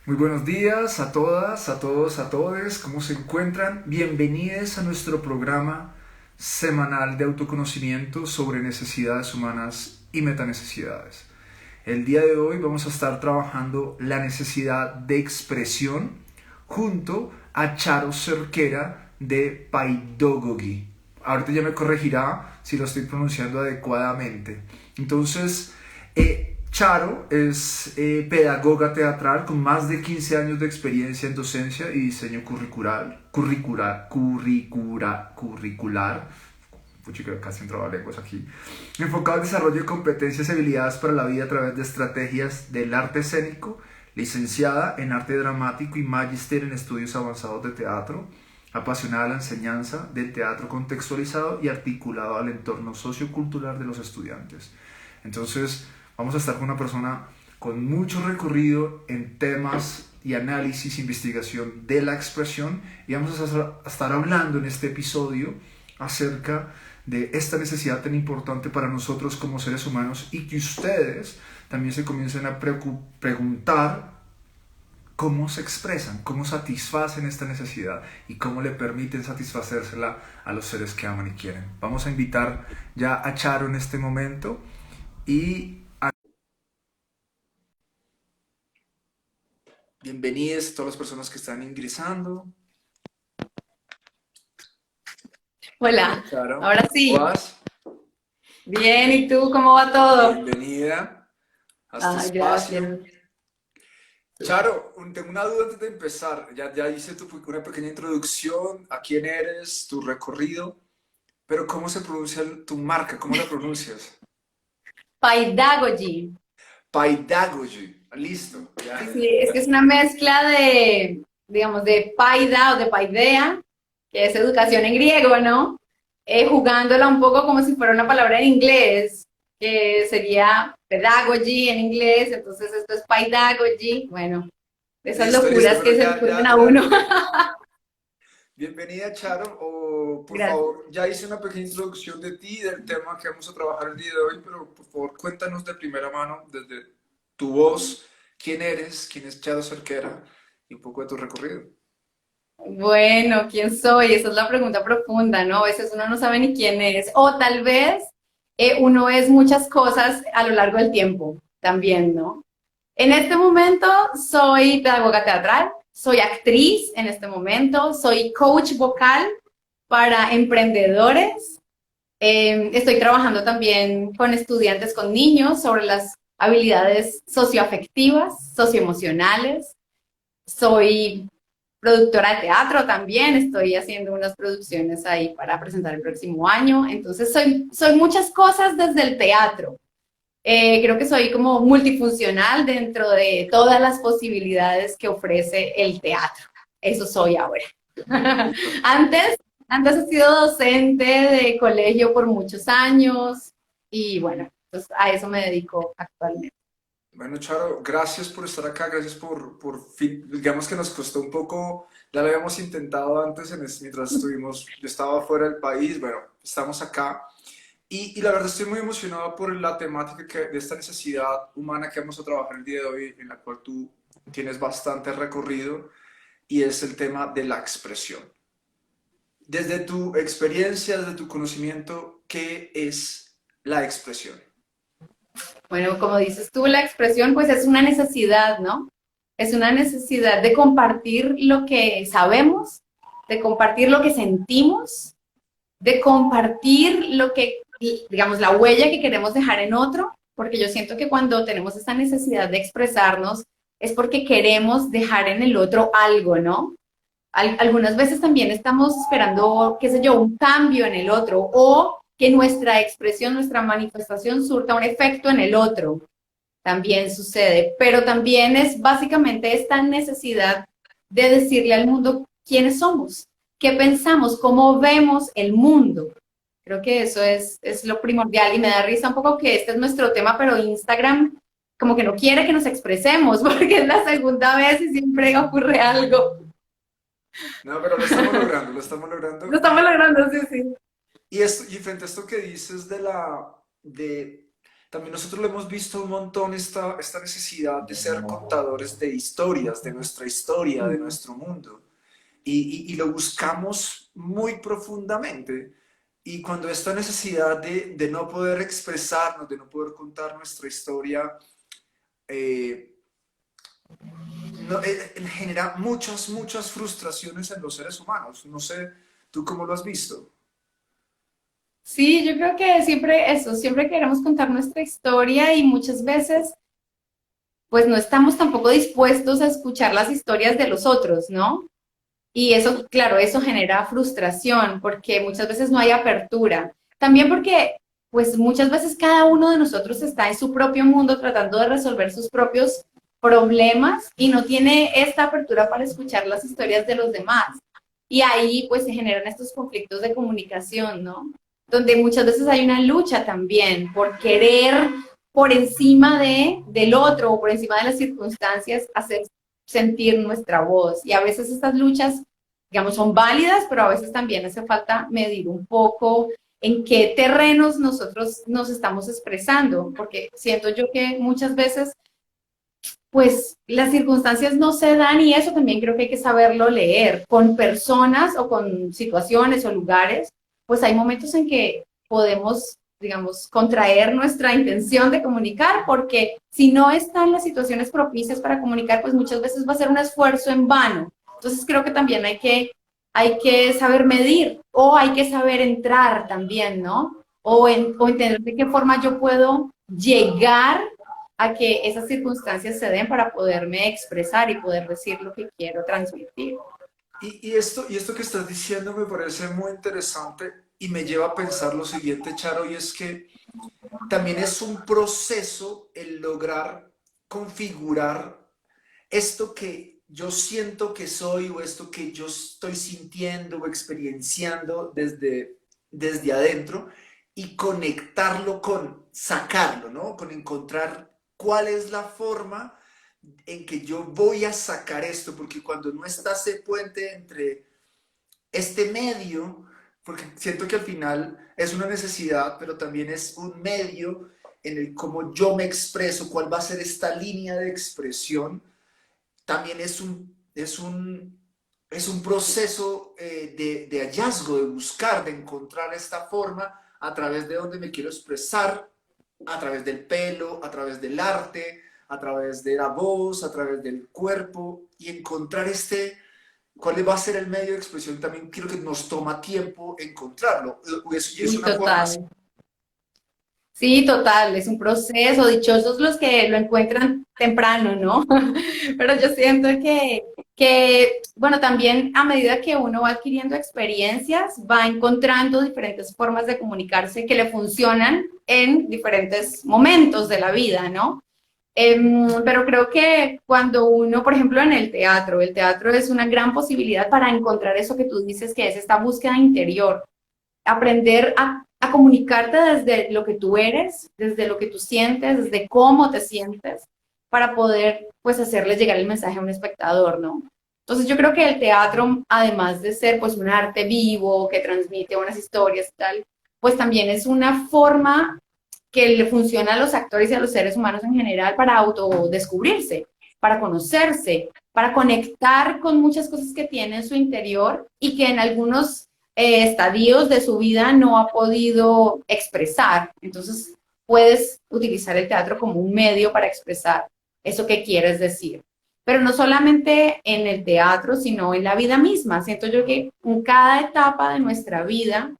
Muy buenos días a todas, a todos, a todes. ¿Cómo se encuentran? Bienvenidos a nuestro programa semanal de autoconocimiento sobre necesidades humanas y metanecesidades. El día de hoy vamos a estar trabajando la necesidad de expresión junto a Charo Cerquera de Paidogogi. Ahorita ya me corregirá si lo estoy pronunciando adecuadamente. Entonces, Charo es pedagoga teatral con más de 15 años de experiencia en docencia y diseño curricular. Puchica, casi entraba lenguas aquí. Enfocado al desarrollo de competencias y habilidades para la vida a través de estrategias del arte escénico, licenciada en arte dramático y magíster en estudios avanzados de teatro, apasionada de la enseñanza del teatro contextualizado y articulado al entorno sociocultural de los estudiantes. Entonces, vamos a estar con una persona con mucho recorrido en temas y análisis, investigación de la expresión, y vamos a estar hablando en este episodio acerca de esta necesidad tan importante para nosotros como seres humanos, y que ustedes también se comiencen a preguntar cómo se expresan, cómo satisfacen esta necesidad y cómo le permiten satisfacérsela a los seres que aman y quieren. Vamos a invitar ya a Charo en este momento y bienvenidas a todas las personas que están ingresando. Hola, Hola, Charo. ahora ¿Cómo sí. vas? Bien, ¿y tú cómo va todo? Bienvenida a este Ay, espacio. gracias. Charo, tengo una duda antes de empezar. Ya hice una pequeña introducción a quién eres, tu recorrido, pero ¿cómo se pronuncia tu marca? ¿Cómo la pronuncias? Paidagogy. Paidagogy. Listo, ya. Sí, sí, es que es una mezcla de, digamos, de paida o de paidea, que es educación en griego, ¿no? Jugándola un poco como si fuera una palabra en inglés, que sería pedagogy en inglés, entonces esto es paidagogy. Bueno, esas Listo, listo. locuras Bueno, que se le ya, ocurren ya, a ya. uno. Bienvenida, Charo. Por Gracias. favor, ya hice una pequeña introducción de ti, del tema que vamos a trabajar el día de hoy, pero por favor, cuéntanos de primera mano, desde tu voz, quién eres, quién es Charo Cerquera y un poco de tu recorrido. Bueno, ¿quién soy? Esa es la pregunta profunda, ¿no? A veces uno no sabe ni quién es. O tal vez uno es muchas cosas a lo largo del tiempo también, ¿no? En este momento soy pedagoga teatral, soy actriz en este momento, soy coach vocal para emprendedores. Estoy trabajando también con estudiantes, con niños, sobre las habilidades socioafectivas, socioemocionales. Soy productora de teatro también, estoy haciendo unas producciones ahí para presentar el próximo año, entonces soy muchas cosas desde el teatro. Creo que soy como multifuncional dentro de todas las posibilidades que ofrece el teatro. Eso soy ahora. Súper. antes, antes he sido docente de colegio por muchos años y bueno, pues a eso me dedico actualmente. Bueno, Charo, gracias por estar acá, gracias digamos que nos costó un poco, ya lo habíamos intentado antes mientras yo estaba fuera del país, bueno, estamos acá. Y la verdad estoy muy emocionado por la temática de esta necesidad humana que vamos a trabajar el día de hoy, en la cual tú tienes bastante recorrido, y es el tema de la expresión. Desde tu experiencia, desde tu conocimiento, ¿qué es la expresión? Bueno, como dices tú, la expresión pues es una necesidad, ¿no? Es una necesidad de compartir lo que sabemos, de compartir lo que sentimos, de compartir lo que, digamos, la huella que queremos dejar en otro, porque yo siento que cuando tenemos esta necesidad de expresarnos es porque queremos dejar en el otro algo, ¿no? Algunas veces también estamos esperando, qué sé yo, un cambio en el otro o que nuestra expresión, nuestra manifestación surta un efecto en el otro. También sucede, pero también es básicamente esta necesidad de decirle al mundo quiénes somos, qué pensamos, cómo vemos el mundo. Creo que eso es lo primordial y me da risa un poco que este es nuestro tema, pero Instagram como que no quiere que nos expresemos porque es la segunda vez y siempre ocurre algo. No, pero lo estamos logrando, lo estamos Lo logrando. estamos logrando, sí, sí. Y frente a esto que dices de también nosotros lo hemos visto un montón, esta necesidad de ser contadores de historias, de nuestra historia, de Mm. nuestro mundo. Y lo buscamos muy profundamente. Y cuando esta necesidad de no poder expresarnos, de no poder contar nuestra historia, eh, no, genera muchas frustraciones en los seres humanos. No sé, ¿tú cómo lo has visto? Sí, yo creo que siempre eso, siempre queremos contar nuestra historia y muchas veces pues no estamos tampoco dispuestos a escuchar las historias de los otros, ¿no? Y eso, claro, eso genera frustración porque muchas veces no hay apertura. También porque, pues muchas veces cada uno de nosotros está en su propio mundo tratando de resolver sus propios problemas y no tiene esta apertura para escuchar las historias de los demás. Y ahí pues se generan estos conflictos de comunicación, ¿no? Donde muchas veces hay una lucha también por querer por encima del otro o por encima de las circunstancias hacer sentir nuestra voz. Y a veces estas luchas, digamos, son válidas, pero a veces también hace falta medir un poco en qué terrenos nosotros nos estamos expresando, porque siento yo que muchas veces, pues, las circunstancias no se dan y eso también creo que hay que saberlo leer con personas o con situaciones o lugares, pues hay momentos en que podemos digamos, contraer nuestra intención de comunicar, porque si no están las situaciones propicias para comunicar, pues muchas veces va a ser un esfuerzo en vano. Entonces creo que también hay que saber medir o hay que saber entrar también, ¿no? O entender de qué forma yo puedo llegar a que esas circunstancias se den para poderme expresar y poder decir lo que quiero transmitir. Y esto que estás diciendo me parece muy interesante y me lleva a pensar lo siguiente, Charo, y es que también es un proceso el lograr configurar esto que yo siento que soy o esto que yo estoy sintiendo o experienciando desde adentro y conectarlo con sacarlo, ¿no? Con encontrar cuál es la forma en que yo voy a sacar esto, porque cuando no está ese puente entre este medio, porque siento que al final es una necesidad, pero también es un medio en el cómo yo me expreso, cuál va a ser esta línea de expresión, también es un proceso de hallazgo, de buscar, de encontrar esta forma a través de donde me quiero expresar, a través del pelo, a través del arte, a través de la voz, a través del cuerpo, y encontrar cuál va a ser el medio de expresión. También creo que nos toma tiempo encontrarlo, y es Sí, una forma. total. Sí, total, es un proceso, dichosos los que lo encuentran temprano, ¿no? Pero yo siento bueno, también a medida que uno va adquiriendo experiencias, va encontrando diferentes formas de comunicarse que le funcionan en diferentes momentos de la vida, ¿no? Pero creo que cuando uno, por ejemplo, en el teatro es una gran posibilidad para encontrar eso que tú dices, que es esta búsqueda interior, aprender a comunicarte desde lo que tú eres, desde lo que tú sientes, desde cómo te sientes, para poder pues hacerle llegar el mensaje a un espectador, ¿no? Entonces yo creo que el teatro, además de ser pues un arte vivo que transmite unas historias y tal, pues también es una forma que le funciona a los actores y a los seres humanos en general para autodescubrirse, para conocerse, para conectar con muchas cosas que tiene en su interior y que en algunos estadios de su vida no ha podido expresar. Entonces, puedes utilizar el teatro como un medio para expresar eso que quieres decir. Pero no solamente en el teatro, sino en la vida misma. Siento yo que en cada etapa de nuestra vida,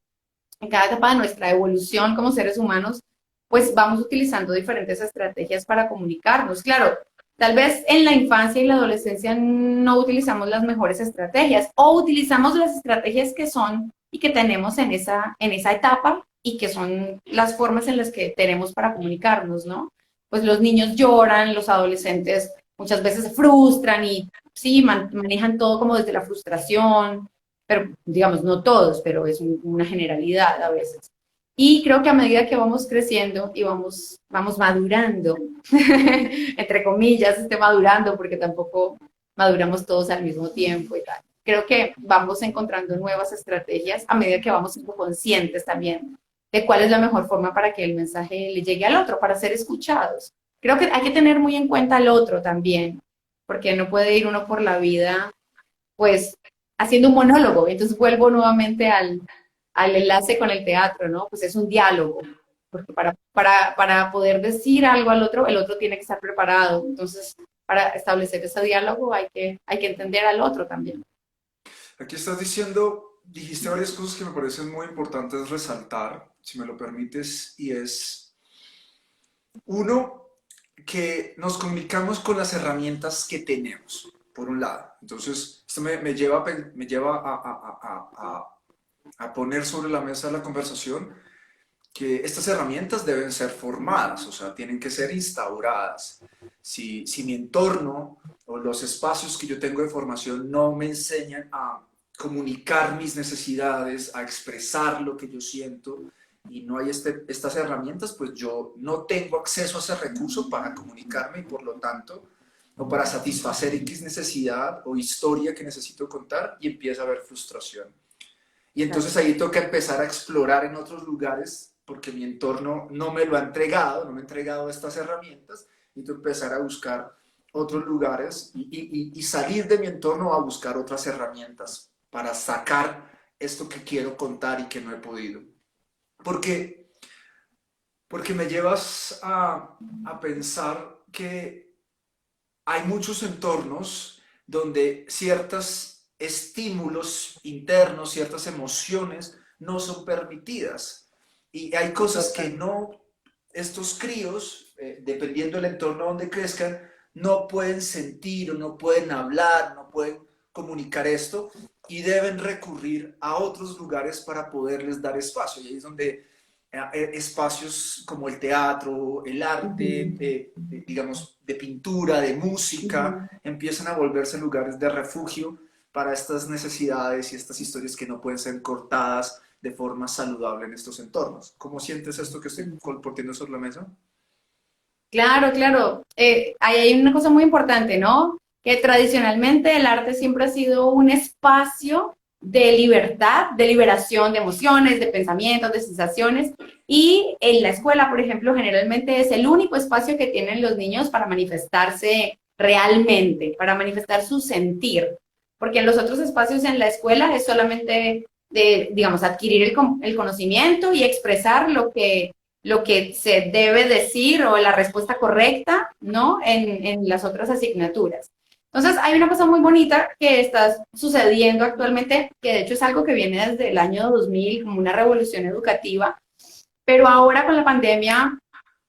en cada etapa de nuestra evolución como seres humanos, pues vamos utilizando diferentes estrategias para comunicarnos. Claro, tal vez en la infancia y la adolescencia no utilizamos las mejores estrategias o utilizamos las estrategias que son y que tenemos en esa etapa y que son las formas en las que tenemos para comunicarnos, ¿no? Pues los niños lloran, los adolescentes muchas veces se frustran y sí, manejan todo como desde la frustración, pero digamos, no todos, pero es una generalidad a veces. Y creo que a medida que vamos creciendo y vamos madurando, entre comillas, esté madurando porque tampoco maduramos todos al mismo tiempo y tal. Creo que vamos encontrando nuevas estrategias a medida que vamos siendo conscientes también de cuál es la mejor forma para que el mensaje le llegue al otro, para ser escuchados. Creo que hay que tener muy en cuenta al otro también, porque no puede ir uno por la vida, pues, haciendo un monólogo. Entonces vuelvo nuevamente al enlace con el teatro, ¿no? Pues es un diálogo, porque para poder decir algo al otro, el otro tiene que estar preparado. Entonces, para establecer ese diálogo hay que entender al otro también. Aquí estás dijiste varias cosas que me parecen muy importantes resaltar, si me lo permites, y es, uno, que nos comunicamos con las herramientas que tenemos, por un lado. Entonces, esto me lleva a poner sobre la mesa la conversación que estas herramientas deben ser formadas, o sea, tienen que ser instauradas. Si mi entorno o los espacios que yo tengo de formación no me enseñan a comunicar mis necesidades, a expresar lo que yo siento, y no hay estas herramientas, pues yo no tengo acceso a ese recurso para comunicarme y por lo tanto, o para satisfacer X necesidad o historia que necesito contar, y empieza a haber frustración. Y entonces ahí toca empezar a explorar en otros lugares porque mi entorno no me lo ha entregado, no me ha entregado estas herramientas, y tengo que empezar a buscar otros lugares y salir de mi entorno a buscar otras herramientas para sacar esto que quiero contar y que no he podido. Porque, porque me llevas a pensar que hay muchos entornos donde ciertos estímulos internos, ciertas emociones no son permitidas. Y hay cosas que no, estos críos, dependiendo del entorno donde crezcan, no pueden sentir o no pueden hablar, no pueden comunicar esto, y deben recurrir a otros lugares para poderles dar espacio. Y ahí es donde espacios como el teatro, el arte, digamos, de pintura, de música, empiezan a volverse lugares de refugio para estas necesidades y estas historias que no pueden ser cortadas de forma saludable en estos entornos. ¿Cómo sientes esto que estoy compartiendo sobre la mesa? Claro, claro. Ahí hay una cosa muy importante, ¿no? Que tradicionalmente el arte siempre ha sido un espacio de libertad, de liberación de emociones, de pensamientos, de sensaciones. Y en la escuela, por ejemplo, generalmente es el único espacio que tienen los niños para manifestarse realmente, para manifestar su sentir. Porque en los otros espacios en la escuela es solamente de, digamos, adquirir el conocimiento y expresar lo que se debe decir o la respuesta correcta, ¿no? En las otras asignaturas. Entonces, hay una cosa muy bonita que está sucediendo actualmente, que de hecho es algo que viene desde el año 2000, como una revolución educativa, pero ahora con la pandemia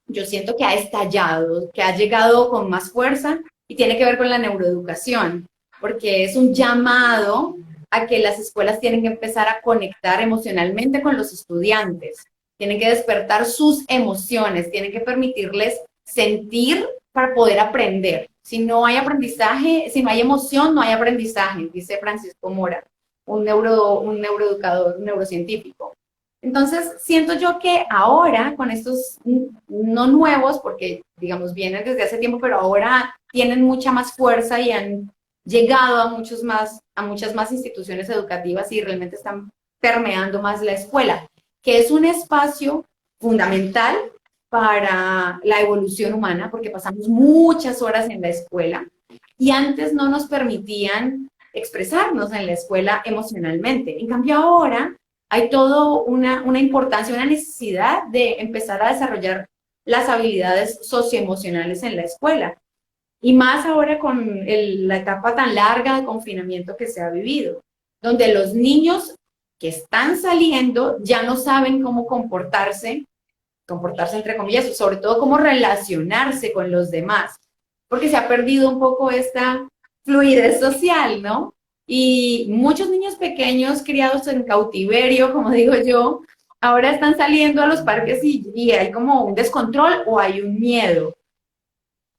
yo siento que ha estallado, que ha llegado con más fuerza y tiene que ver con la neuroeducación, porque es un llamado a que las escuelas tienen que empezar a conectar emocionalmente con los estudiantes, tienen que despertar sus emociones, tienen que permitirles sentir para poder aprender. Si no hay aprendizaje, si no hay emoción, no hay aprendizaje, dice Francisco Mora, un neuroeducador, un neurocientífico. Entonces, siento yo que ahora, con estos no nuevos, porque digamos vienen desde hace tiempo, pero ahora tienen mucha más fuerza y han llegado a muchas más instituciones educativas y realmente están permeando más la escuela, que es un espacio fundamental para la evolución humana, porque pasamos muchas horas en la escuela y antes no nos permitían expresarnos en la escuela emocionalmente. En cambio ahora hay todo una importancia, una necesidad de empezar a desarrollar las habilidades socioemocionales en la escuela. Y más ahora con la etapa tan larga de confinamiento que se ha vivido, donde los niños que están saliendo ya no saben cómo comportarse entre comillas, sobre todo cómo relacionarse con los demás, porque se ha perdido un poco esta fluidez social, ¿no? Y muchos niños pequeños criados en cautiverio, como digo yo, ahora están saliendo a los parques y hay como un descontrol o hay un miedo.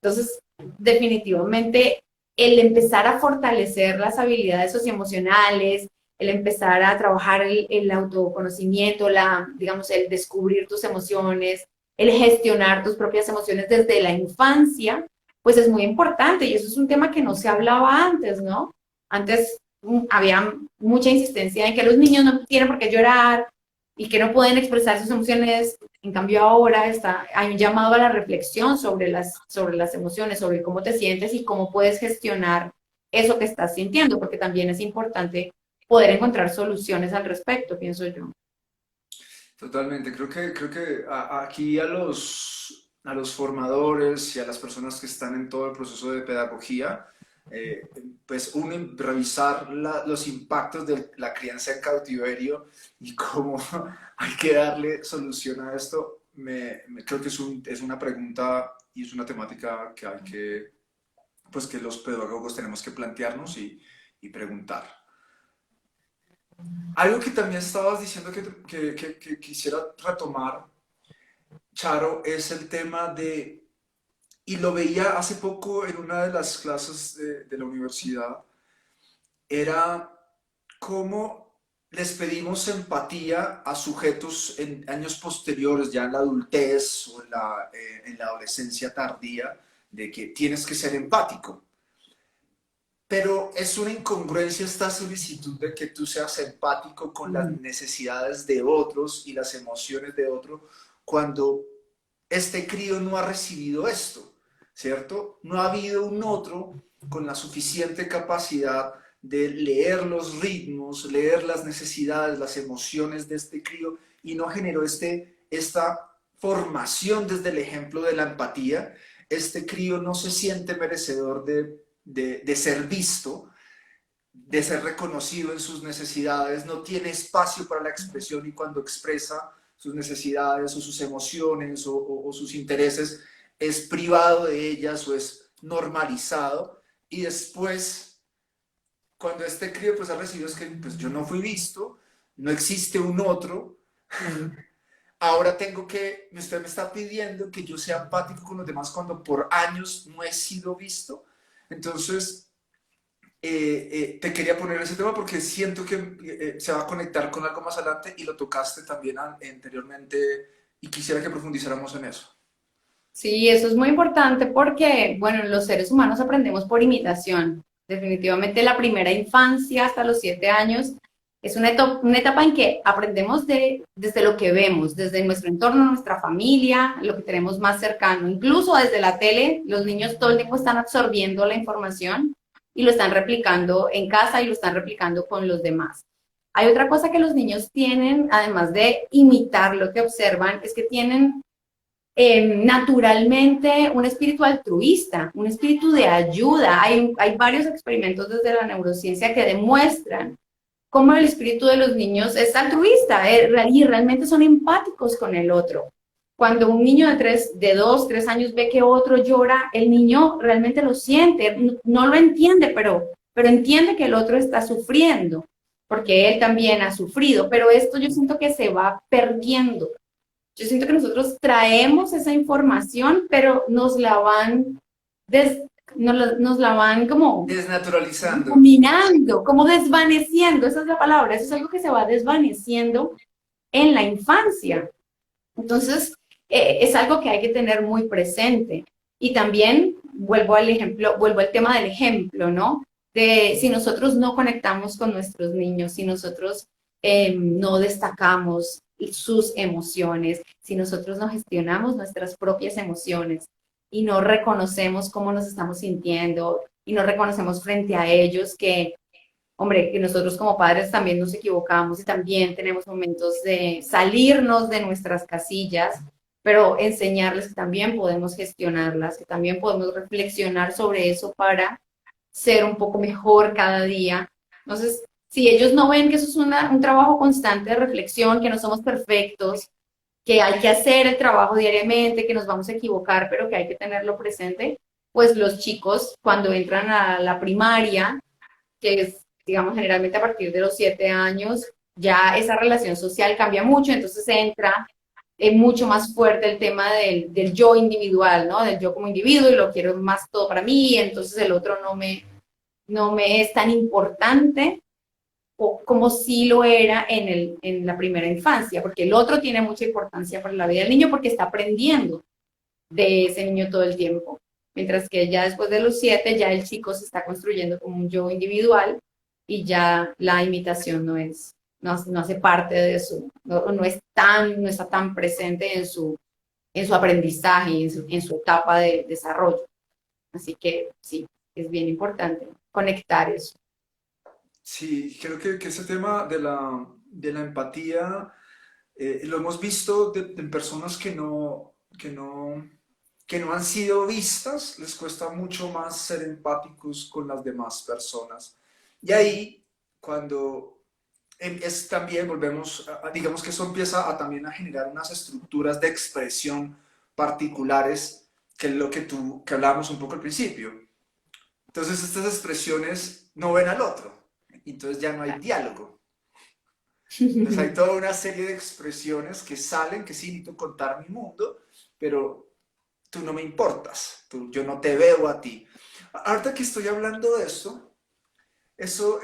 Entonces, definitivamente, el empezar a fortalecer las habilidades socioemocionales, el empezar a trabajar el autoconocimiento, digamos, el descubrir tus emociones, el gestionar tus propias emociones desde la infancia, pues es muy importante y eso es un tema que no se hablaba antes, ¿no? Antes había mucha insistencia en que los niños no tienen por qué llorar, y que no pueden expresar sus emociones. En cambio ahora hay un llamado a la reflexión sobre las emociones, sobre cómo te sientes y cómo puedes gestionar eso que estás sintiendo, porque también es importante poder encontrar soluciones al respecto, pienso yo. Totalmente, creo que aquí a los formadores y a las personas que están en todo el proceso de pedagogía, eh, pues uno revisar los impactos de la crianza en cautiverio y cómo hay que darle solución a esto, creo que es una pregunta y es una temática que hay que, pues que los pedagogos tenemos que plantearnos y preguntar. Algo que también estabas diciendo que quisiera retomar, Charo, es el tema de, y lo veía hace poco en una de las clases de la universidad, era cómo les pedimos empatía a sujetos en años posteriores, ya en la adultez o en la adolescencia tardía, de que tienes que ser empático. Pero es una incongruencia esta solicitud de que tú seas empático con las necesidades de otros y las emociones de otros cuando este crío no ha recibido esto, ¿cierto? No ha habido un otro con la suficiente capacidad de leer los ritmos, leer las necesidades, las emociones de este crío y no generó esta formación desde el ejemplo de la empatía. Este crío no se siente merecedor de ser visto, de ser reconocido en sus necesidades, no tiene espacio para la expresión y cuando expresa sus necesidades o sus emociones o sus intereses es privado de ellas o es normalizado y después cuando este crío pues ha recibido es que pues yo no fui visto, no existe un otro, ahora tengo que, usted me está pidiendo que yo sea empático con los demás cuando por años no he sido visto. Entonces, te quería poner ese tema porque siento que se va a conectar con algo más adelante y lo tocaste también anteriormente y quisiera que profundizáramos en eso. Sí, eso es muy importante porque, bueno, los seres humanos aprendemos por imitación. Definitivamente la primera infancia hasta los 7 años es una etapa en que aprendemos desde lo que vemos, desde nuestro entorno, nuestra familia, lo que tenemos más cercano. Incluso desde la tele, los niños todo el tiempo están absorbiendo la información y lo están replicando en casa y lo están replicando con los demás. Hay otra cosa que los niños tienen, además de imitar lo que observan, es que tienen naturalmente un espíritu altruista, un espíritu de ayuda. Hay varios experimentos desde la neurociencia que demuestran cómo el espíritu de los niños es altruista y realmente son empáticos con el otro. Cuando un niño de 2, 3 años ve que otro llora, el niño realmente lo siente, no lo entiende, pero entiende que el otro está sufriendo, porque él también ha sufrido, pero esto yo siento que se va perdiendo. Yo siento que nosotros traemos esa información, pero des, nos la van como Desnaturalizando. dominando, como desvaneciendo, esa es la palabra, eso es algo que se va desvaneciendo en la infancia. Entonces, es algo que hay que tener muy presente. Y también vuelvo al tema del ejemplo, ¿no? De si nosotros no conectamos con nuestros niños, si nosotros no destacamos sus emociones, si nosotros no gestionamos nuestras propias emociones y no reconocemos cómo nos estamos sintiendo y no reconocemos frente a ellos que, hombre, que nosotros como padres también nos equivocamos y también tenemos momentos de salirnos de nuestras casillas, pero enseñarles que también podemos gestionarlas, que también podemos reflexionar sobre eso para ser un poco mejor cada día. Entonces, si ellos no ven que eso es un trabajo constante de reflexión, que no somos perfectos, que hay que hacer el trabajo diariamente, que nos vamos a equivocar, pero que hay que tenerlo presente, pues los chicos cuando entran a la primaria, que es, digamos, generalmente a partir de los 7 años, ya esa relación social cambia mucho, entonces entra mucho más fuerte el tema del yo individual, ¿no? Del yo como individuo y lo quiero más todo para mí, entonces el otro no me es tan importante como sí lo era en la primera infancia, porque el otro tiene mucha importancia para la vida del niño porque está aprendiendo de ese niño todo el tiempo. Mientras que ya después de los 7, ya el chico se está construyendo como un yo individual y ya la imitación no hace parte de su, no está tan presente en su aprendizaje, en su etapa de desarrollo. Así que sí, es bien importante conectar eso. Sí, creo que ese tema de la empatía lo hemos visto en personas que no han sido vistas, les cuesta mucho más ser empáticos con las demás personas. Y ahí, cuando es también, volvemos, digamos que eso empieza a también a generar unas estructuras de expresión particulares, que es lo que hablábamos un poco al principio. Entonces estas expresiones no ven al otro, entonces ya no hay diálogo. Entonces hay toda una serie de expresiones que salen, que sí, necesito contar mi mundo, pero tú no me importas, yo no te veo a ti. Ahorita que estoy hablando de esto, eso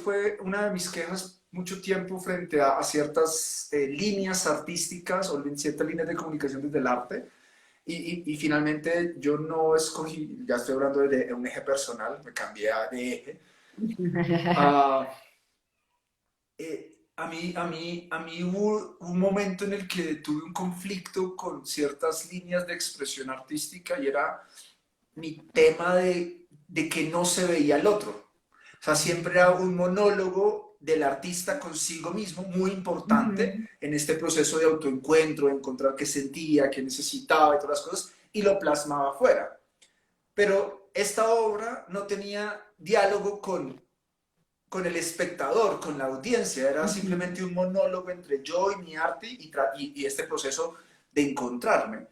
fue una de mis quejas mucho tiempo frente a ciertas líneas artísticas o ciertas líneas de comunicación desde el arte. Y finalmente yo no escogí, ya estoy hablando de un eje personal, me cambié de eje. Uh, a mí hubo un momento en el que tuve un conflicto con ciertas líneas de expresión artística y era mi tema de que no se veía el otro. O sea, siempre era un monólogo del artista consigo mismo, muy importante en este proceso de autoencuentro, de encontrar qué sentía, qué necesitaba y todas las cosas, y lo plasmaba afuera. Pero esta obra no tenía diálogo con el espectador, con la audiencia, era simplemente un monólogo entre yo y mi arte y este proceso de encontrarme.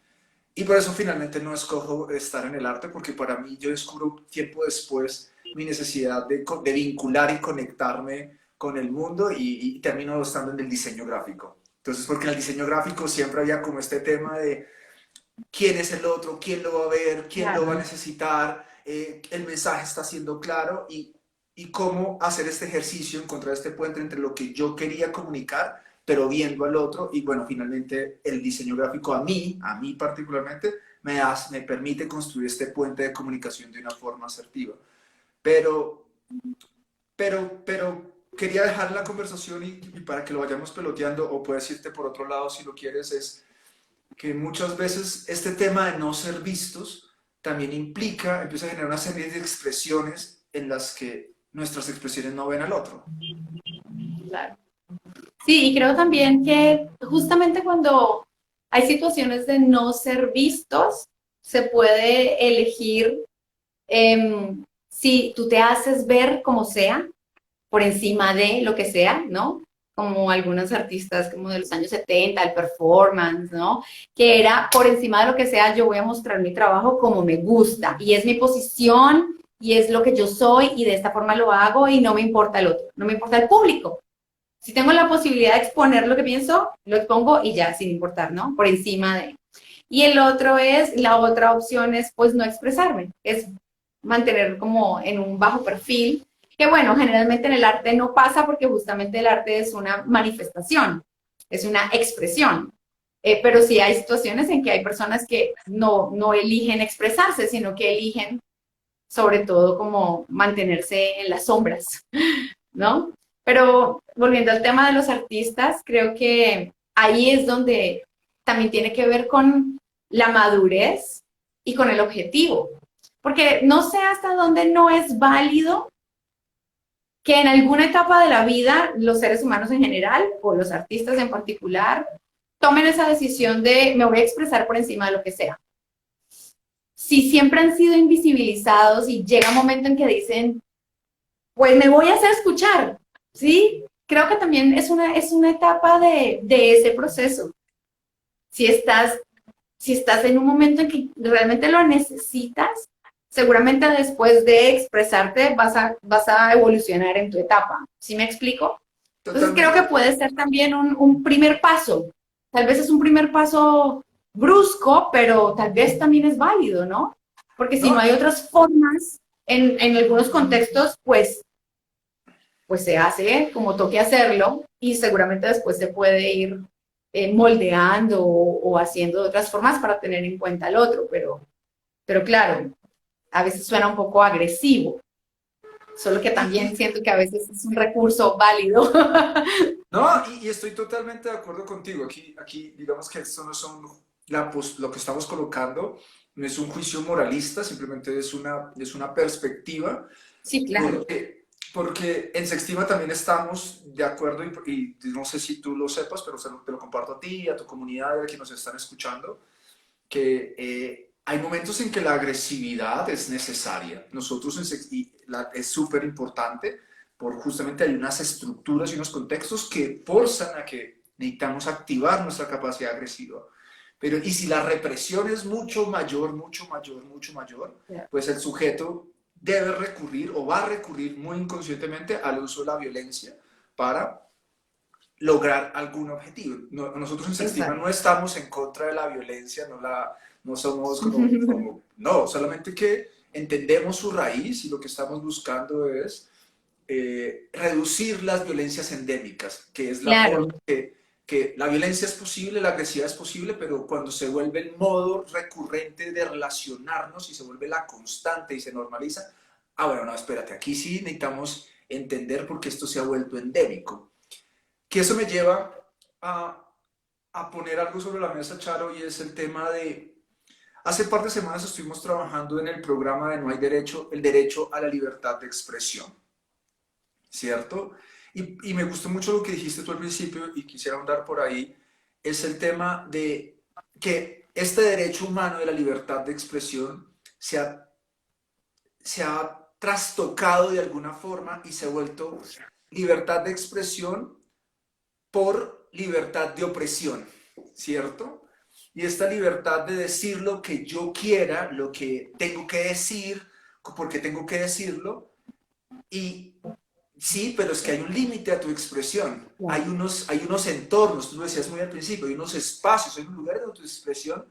Y por eso finalmente no escojo estar en el arte, porque para mí yo descubro tiempo después mi necesidad de vincular y conectarme con el mundo y termino estando en el diseño gráfico. Entonces, porque en el diseño gráfico siempre había como este tema de quién es el otro, quién lo va a ver, quién lo va a Claro. necesitar, el mensaje está siendo claro y cómo hacer este ejercicio, encontrar este puente entre lo que yo quería comunicar, pero viendo al otro. Y bueno, finalmente el diseño gráfico a mí particularmente, me permite construir este puente de comunicación de una forma asertiva. Pero, pero quería dejar la conversación y para que lo vayamos peloteando, o puedes irte por otro lado si lo quieres, es que muchas veces este tema de no ser vistos también empieza a generar una serie de expresiones en las que nuestras expresiones no ven al otro. Claro. Sí, y creo también que justamente cuando hay situaciones de no ser vistos, se puede elegir si tú te haces ver como sea, por encima de lo que sea, ¿no? Como algunos artistas como de los años 70, el performance, ¿no? Que era por encima de lo que sea, yo voy a mostrar mi trabajo como me gusta y es mi posición y es lo que yo soy y de esta forma lo hago y no me importa el otro, no me importa el público. Si tengo la posibilidad de exponer lo que pienso, lo expongo y ya, sin importar, ¿no? Por encima de. Y el otro es, la otra opción es pues no expresarme, es mantener como en un bajo perfil, que bueno, generalmente en el arte no pasa porque justamente el arte es una manifestación, es una expresión. Pero sí hay situaciones en que hay personas que no eligen expresarse, sino que eligen sobre todo como mantenerse en las sombras, ¿no? Pero volviendo al tema de los artistas, creo que ahí es donde también tiene que ver con la madurez y con el objetivo. Porque no sé hasta dónde no es válido que en alguna etapa de la vida los seres humanos en general o los artistas en particular tomen esa decisión de me voy a expresar por encima de lo que sea. Si siempre han sido invisibilizados y llega un momento en que dicen, pues me voy a hacer escuchar, ¿sí? Creo que también es una etapa de ese proceso. Si estás, si estás en un momento en que realmente lo necesitas, seguramente después de expresarte vas a evolucionar en tu etapa. ¿Sí me explico? Entonces creo que Totalmente. puede ser también un primer paso. Tal vez es un primer paso brusco, pero tal vez también es válido, ¿no? Porque si no No, hay otras formas, en algunos contextos, pues se hace como toque hacerlo y seguramente después se puede ir moldeando o haciendo de otras formas para tener en cuenta al otro, pero claro, a veces suena un poco agresivo. solo que también Y, siento que a veces es un recurso válido. no, y estoy totalmente de acuerdo contigo. Aquí digamos que esto no son lo que estamos colocando, no es un juicio moralista, simplemente es una perspectiva, Sí, claro. porque en Sextima también estamos de acuerdo, y no sé si tú lo sepas, pero te lo comparto a ti, a tu comunidad, a quienes nos están escuchando, que hay momentos en que la agresividad es necesaria. Nosotros es súper importante, por justamente hay unas estructuras y unos contextos que forzan a que necesitamos activar nuestra capacidad agresiva. Pero, y si la represión es mucho mayor, mucho mayor, mucho mayor, pues el sujeto debe recurrir o va a recurrir muy inconscientemente al uso de la violencia para lograr algún objetivo. Nosotros en Sextima Exacto. no estamos en contra de la violencia, no somos no, solamente que entendemos su raíz y lo que estamos buscando es reducir las violencias endémicas, que es la Claro, forma que la violencia es posible, la agresividad es posible, pero cuando se vuelve el modo recurrente de relacionarnos y se vuelve la constante y se normaliza, bueno, no, espérate, aquí sí necesitamos entender por qué esto se ha vuelto endémico. Que eso me lleva a, a poner algo sobre la mesa, Charo, y es el tema de, hace par de semanas estuvimos trabajando en el programa de No hay derecho, el derecho a la libertad de expresión, ¿cierto? Y me gustó mucho lo que dijiste tú al principio y quisiera ahondar por ahí, es el tema de que este derecho humano de la libertad de expresión se ha trastocado de alguna forma y se ha vuelto libertad de expresión por libertad de opresión, ¿cierto? Y esta libertad de decir lo que yo quiera, lo que tengo que decir, porque tengo que decirlo, y sí, pero es que hay un límite a tu expresión, claro. hay unos entornos, tú lo decías muy al principio, hay unos espacios, hay unos lugares donde tu expresión,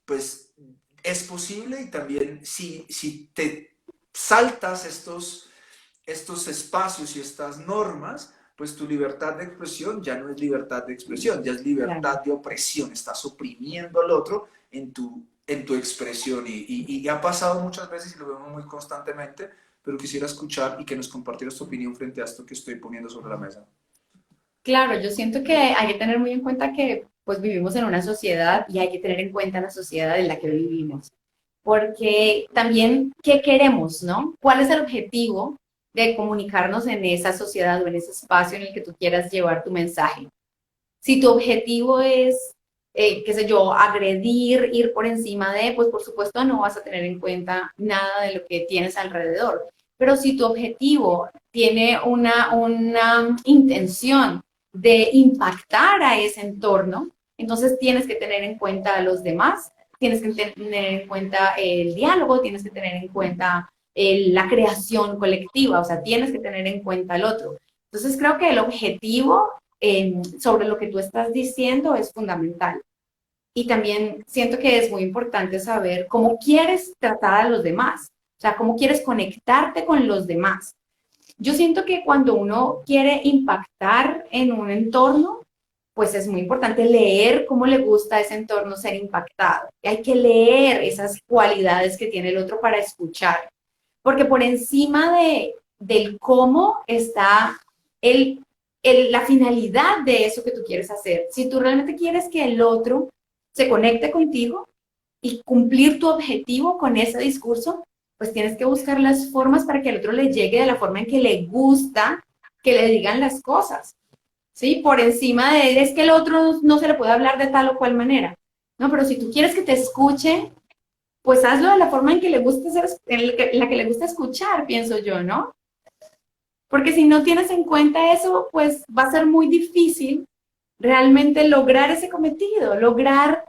pues es posible y también si te saltas estos espacios y estas normas, pues tu libertad de expresión ya no es libertad de expresión, ya es Claro. libertad de opresión, estás oprimiendo al otro en tu expresión y ha pasado muchas veces y lo vemos muy constantemente, pero quisiera escuchar y que nos compartieras tu opinión frente a esto que estoy poniendo sobre la mesa. Claro, yo siento que hay que tener muy en cuenta que pues vivimos en una sociedad y hay que tener en cuenta la sociedad en la que vivimos. Porque también, ¿qué queremos, no? ¿Cuál es el objetivo de comunicarnos en esa sociedad o en ese espacio en el que tú quieras llevar tu mensaje? Si tu objetivo es, qué sé yo, agredir, ir por encima de, pues por supuesto no vas a tener en cuenta nada de lo que tienes alrededor. Pero si tu objetivo tiene una intención de impactar a ese entorno, entonces tienes que tener en cuenta a los demás, tienes que tener en cuenta el diálogo, tienes que tener en cuenta la creación colectiva, o sea, tienes que tener en cuenta al otro. Entonces creo que el objetivo sobre lo que tú estás diciendo es fundamental. Y también siento que es muy importante saber cómo quieres tratar a los demás, o sea, cómo quieres conectarte con los demás. Yo siento que cuando uno quiere impactar en un entorno, pues es muy importante leer cómo le gusta a ese entorno ser impactado. Y hay que leer esas cualidades que tiene el otro para escuchar, porque por encima del cómo está el, la finalidad de eso que tú quieres hacer. Si tú realmente quieres que el otro se conecte contigo y cumplir tu objetivo con ese discurso, pues tienes que buscar las formas para que al otro le llegue de la forma en que le gusta que le digan las cosas. ¿Sí? Por encima de, es que el otro no se le puede hablar de tal o cual manera. No, pero si tú quieres que te escuche, pues hazlo de la forma en que le gusta ser, en la que le gusta escuchar, pienso yo, ¿no? Porque si no tienes en cuenta eso, pues va a ser muy difícil realmente lograr ese cometido, lograr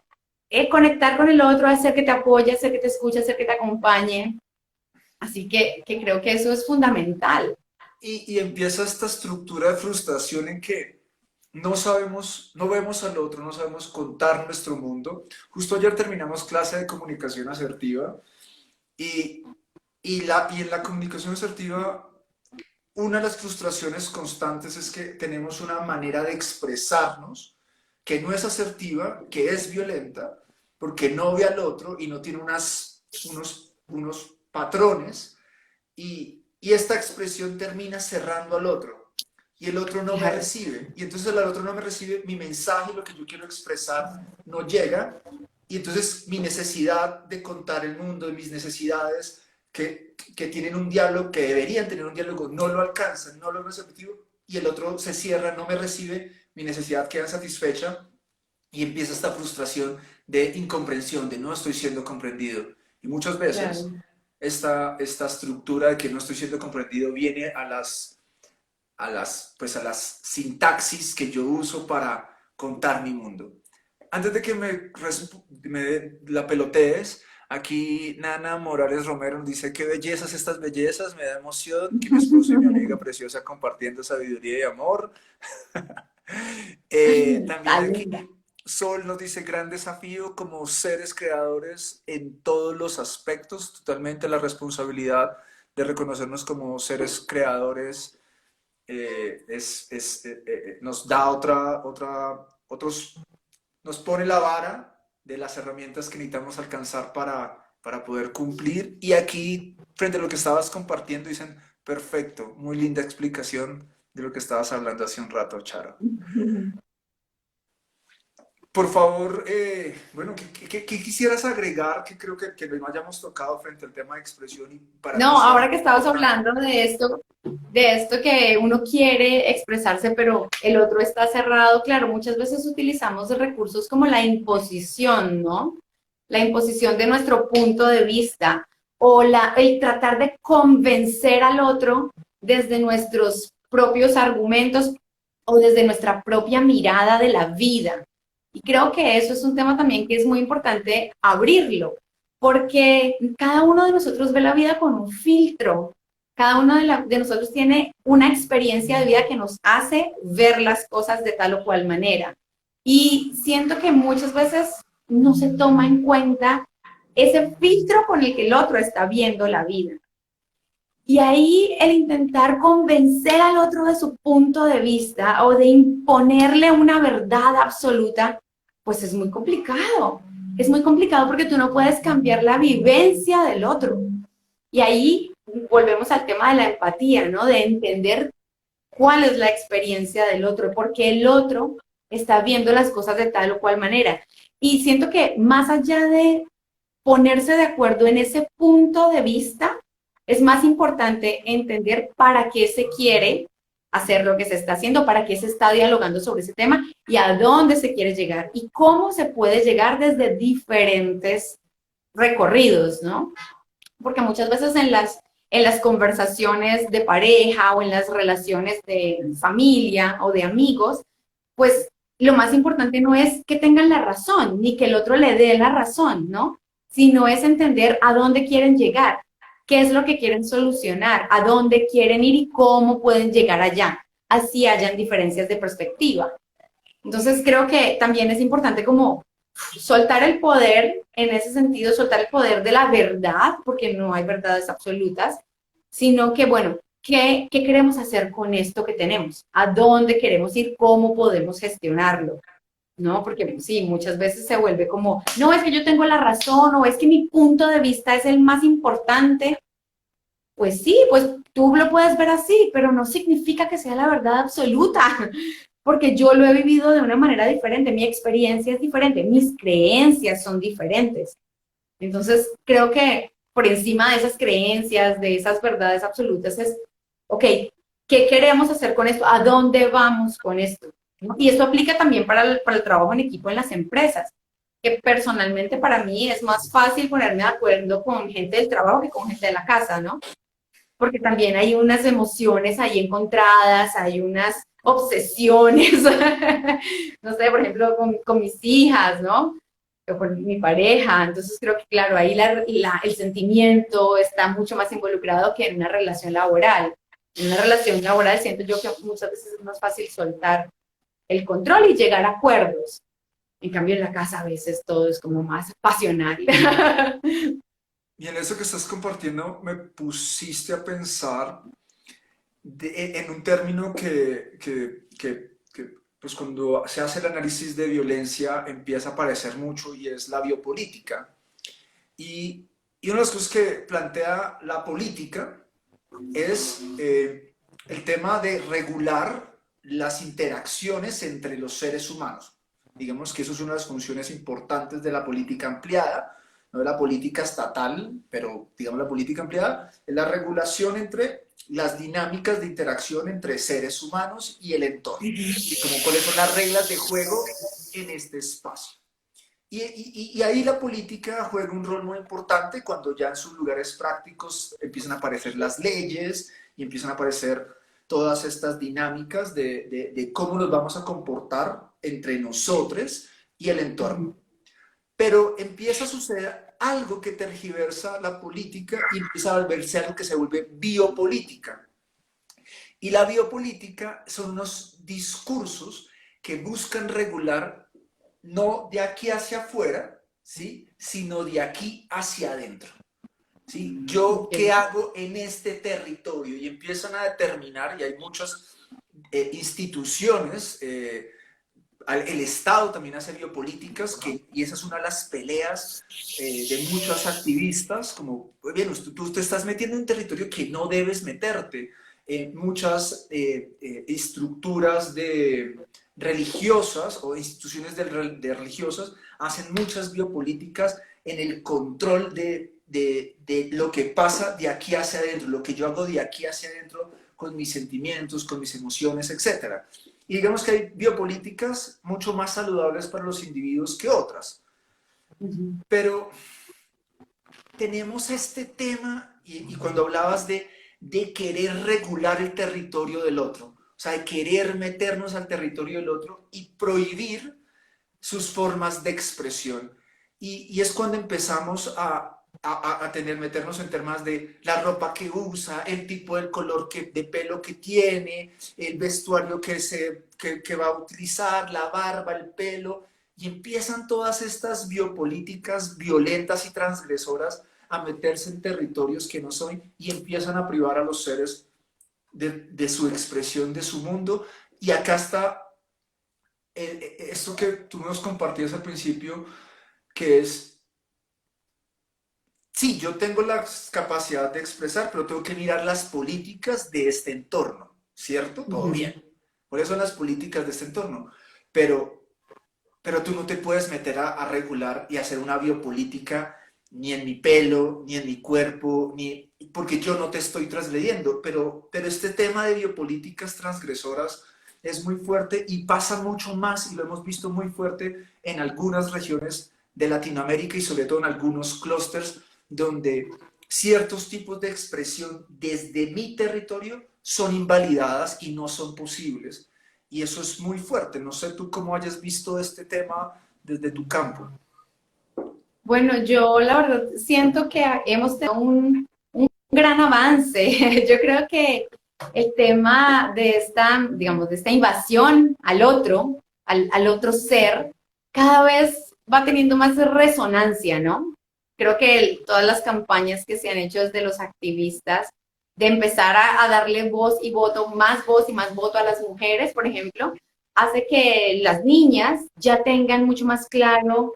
conectar con el otro, hacer que te apoye, hacer que te escuche, hacer que te acompañe. Así que creo que eso es fundamental. Y empieza esta estructura de frustración en que no sabemos, no vemos al otro, no sabemos contar nuestro mundo. Justo ayer terminamos clase de comunicación asertiva y, y en la comunicación asertiva una de las frustraciones constantes es que tenemos una manera de expresarnos que no es asertiva, que es violenta, porque no ve al otro y no tiene unos patrones y esta expresión termina cerrando al otro y el otro no me Claro, recibe y entonces el otro no me recibe, mi mensaje, lo que yo quiero expresar no llega y entonces mi necesidad de contar el mundo, mis necesidades que tienen un diálogo, que deberían tener un diálogo, no lo alcanzan, no logran ese objetivo y el otro se cierra, no me recibe, mi necesidad queda satisfecha y empieza esta frustración de incomprensión, de no estoy siendo comprendido. Y muchas veces claro. esta estructura de que no estoy siendo comprendido viene pues a las sintaxis que yo uso para contar mi mundo. Antes de que me la pelotees, aquí Nana Morales Romero dice, qué bellezas estas bellezas, me da emoción que mi esposo y mi amiga preciosa compartiendo sabiduría y amor. También Tan aquí linda. Sol nos dice gran desafío como seres creadores en todos los aspectos, totalmente la responsabilidad de reconocernos como seres creadores nos da otros, nos pone la vara de las herramientas que necesitamos alcanzar para poder cumplir. Y aquí, frente a lo que estabas compartiendo, dicen, perfecto, muy linda explicación de lo que estabas hablando hace un rato, Charo. Por favor, bueno, ¿qué quisieras agregar que creo que no hayamos tocado frente al tema de expresión y para ti No, sea ahora que muy estabas importante? hablando de esto que uno quiere expresarse, pero el otro está cerrado, claro, muchas veces utilizamos recursos como la imposición, ¿no? La imposición de nuestro punto de vista o el tratar de convencer al otro desde nuestros propios argumentos o desde nuestra propia mirada de la vida. Y creo que eso es un tema también que es muy importante abrirlo, porque cada uno de nosotros ve la vida con un filtro. Cada uno de nosotros tiene una experiencia de vida que nos hace ver las cosas de tal o cual manera. Y siento que muchas veces no se toma en cuenta ese filtro con el que el otro está viendo la vida. Y ahí el intentar convencer al otro de su punto de vista o de imponerle una verdad absoluta, pues es muy complicado. Es muy complicado porque tú no puedes cambiar la vivencia del otro. Y ahí volvemos al tema de la empatía, ¿no? De entender cuál es la experiencia del otro, porque el otro está viendo las cosas de tal o cual manera. Y siento que más allá de ponerse de acuerdo en ese punto de vista, es más importante entender para qué se quiere hacer lo que se está haciendo, para qué se está dialogando sobre ese tema y a dónde se quiere llegar y cómo se puede llegar desde diferentes recorridos, ¿no? Porque muchas veces en las conversaciones de pareja o en las relaciones de familia o de amigos, pues lo más importante no es que tengan la razón, ni que el otro le dé la razón, ¿no? Sino es entender a dónde quieren llegar, qué es lo que quieren solucionar, a dónde quieren ir y cómo pueden llegar allá. Así hayan diferencias de perspectiva. Entonces creo que también es importante como soltar el poder, en ese sentido, soltar el poder de la verdad, porque no hay verdades absolutas, sino que, bueno, ¿qué queremos hacer con esto que tenemos? ¿A dónde queremos ir? ¿Cómo podemos gestionarlo? ¿No? Porque sí, muchas veces se vuelve como, no, es que yo tengo la razón o es que mi punto de vista es el más importante. Pues sí, pues tú lo puedes ver así, pero no significa que sea la verdad absoluta, porque yo lo he vivido de una manera diferente, mi experiencia es diferente, mis creencias son diferentes. Entonces, creo que por encima de esas creencias, de esas verdades absolutas, es, ok, ¿qué queremos hacer con esto? ¿A dónde vamos con esto? ¿No? Y esto aplica también para el trabajo en equipo en las empresas, que personalmente para mí es más fácil ponerme de acuerdo con gente del trabajo que con gente de la casa, ¿no? Porque también hay unas emociones ahí encontradas, hay unas obsesiones, no sé, por ejemplo, con mis hijas, ¿no? O con mi pareja. Entonces creo que, claro, ahí el sentimiento está mucho más involucrado que en una relación laboral. En una relación laboral siento yo que muchas veces es más fácil soltar el control y llegar a acuerdos. En cambio, en la casa a veces todo es como más pasional. Y en eso que estás compartiendo me pusiste a pensar en un término pues cuando se hace el análisis de violencia empieza a aparecer mucho y es la biopolítica. Y una de las cosas que plantea la política es el tema de regular las interacciones entre los seres humanos. Digamos que eso es una de las funciones importantes de la política ampliada, no de la política estatal, pero digamos la política ampliada, es la regulación entre las dinámicas de interacción entre seres humanos y el entorno, y como cuáles son las reglas de juego en este espacio. Y ahí la política juega un rol muy importante cuando ya en sus lugares prácticos empiezan a aparecer las leyes y empiezan a aparecer todas estas dinámicas de cómo nos vamos a comportar entre nosotros y el entorno. Pero empieza a suceder algo que tergiversa la política y empieza a volverse algo que se vuelve biopolítica. Y la biopolítica son unos discursos que buscan regular no de aquí hacia afuera, ¿sí? Sino de aquí hacia adentro. ¿Sí? Yo, ¿qué hago en este territorio? Y empiezan a determinar, y hay muchas instituciones, el Estado también hace biopolíticas, y esa es una de las peleas de muchos activistas, como, bien, tú te estás metiendo en un territorio que no debes meterte. Muchas estructuras religiosas o instituciones de religiosas hacen muchas biopolíticas en el control de lo que pasa de aquí hacia adentro, lo que yo hago de aquí hacia adentro con mis sentimientos, con mis emociones, etc. Y digamos que hay biopolíticas mucho más saludables para los individuos que otras. Pero tenemos este tema, y cuando hablabas de querer regular el territorio del otro, o sea, de querer meternos al territorio del otro y prohibir sus formas de expresión. Y es cuando empezamos a meternos en temas de la ropa que usa, el tipo de color de pelo que tiene, el vestuario que va a utilizar, la barba, el pelo, y empiezan todas estas biopolíticas violentas y transgresoras a meterse en territorios que no son y empiezan a privar a los seres de su expresión, de su mundo. Y acá está esto que tú nos compartías al principio, que es, sí, yo tengo la capacidad de expresar, pero tengo que mirar las políticas de este entorno, ¿cierto? Todo bien. Por eso son las políticas de este entorno. Pero tú no te puedes meter a regular y hacer una biopolítica ni en mi pelo, ni en mi cuerpo, porque yo no te estoy transgrediendo. Pero este tema de biopolíticas transgresoras es muy fuerte y pasa mucho más, y lo hemos visto muy fuerte en algunas regiones de Latinoamérica y sobre todo en algunos clústeres donde ciertos tipos de expresión desde mi territorio son invalidadas y no son posibles. Y eso es muy fuerte. No sé tú cómo hayas visto este tema desde tu campo. Bueno, yo la verdad siento que hemos tenido un gran avance. Yo creo que el tema de esta, digamos, de esta invasión al otro, al otro ser, cada vez va teniendo más resonancia, ¿no? Creo que todas las campañas que se han hecho desde los activistas de empezar a darle voz y voz y más voto a las mujeres, por ejemplo, hace que las niñas ya tengan mucho más claro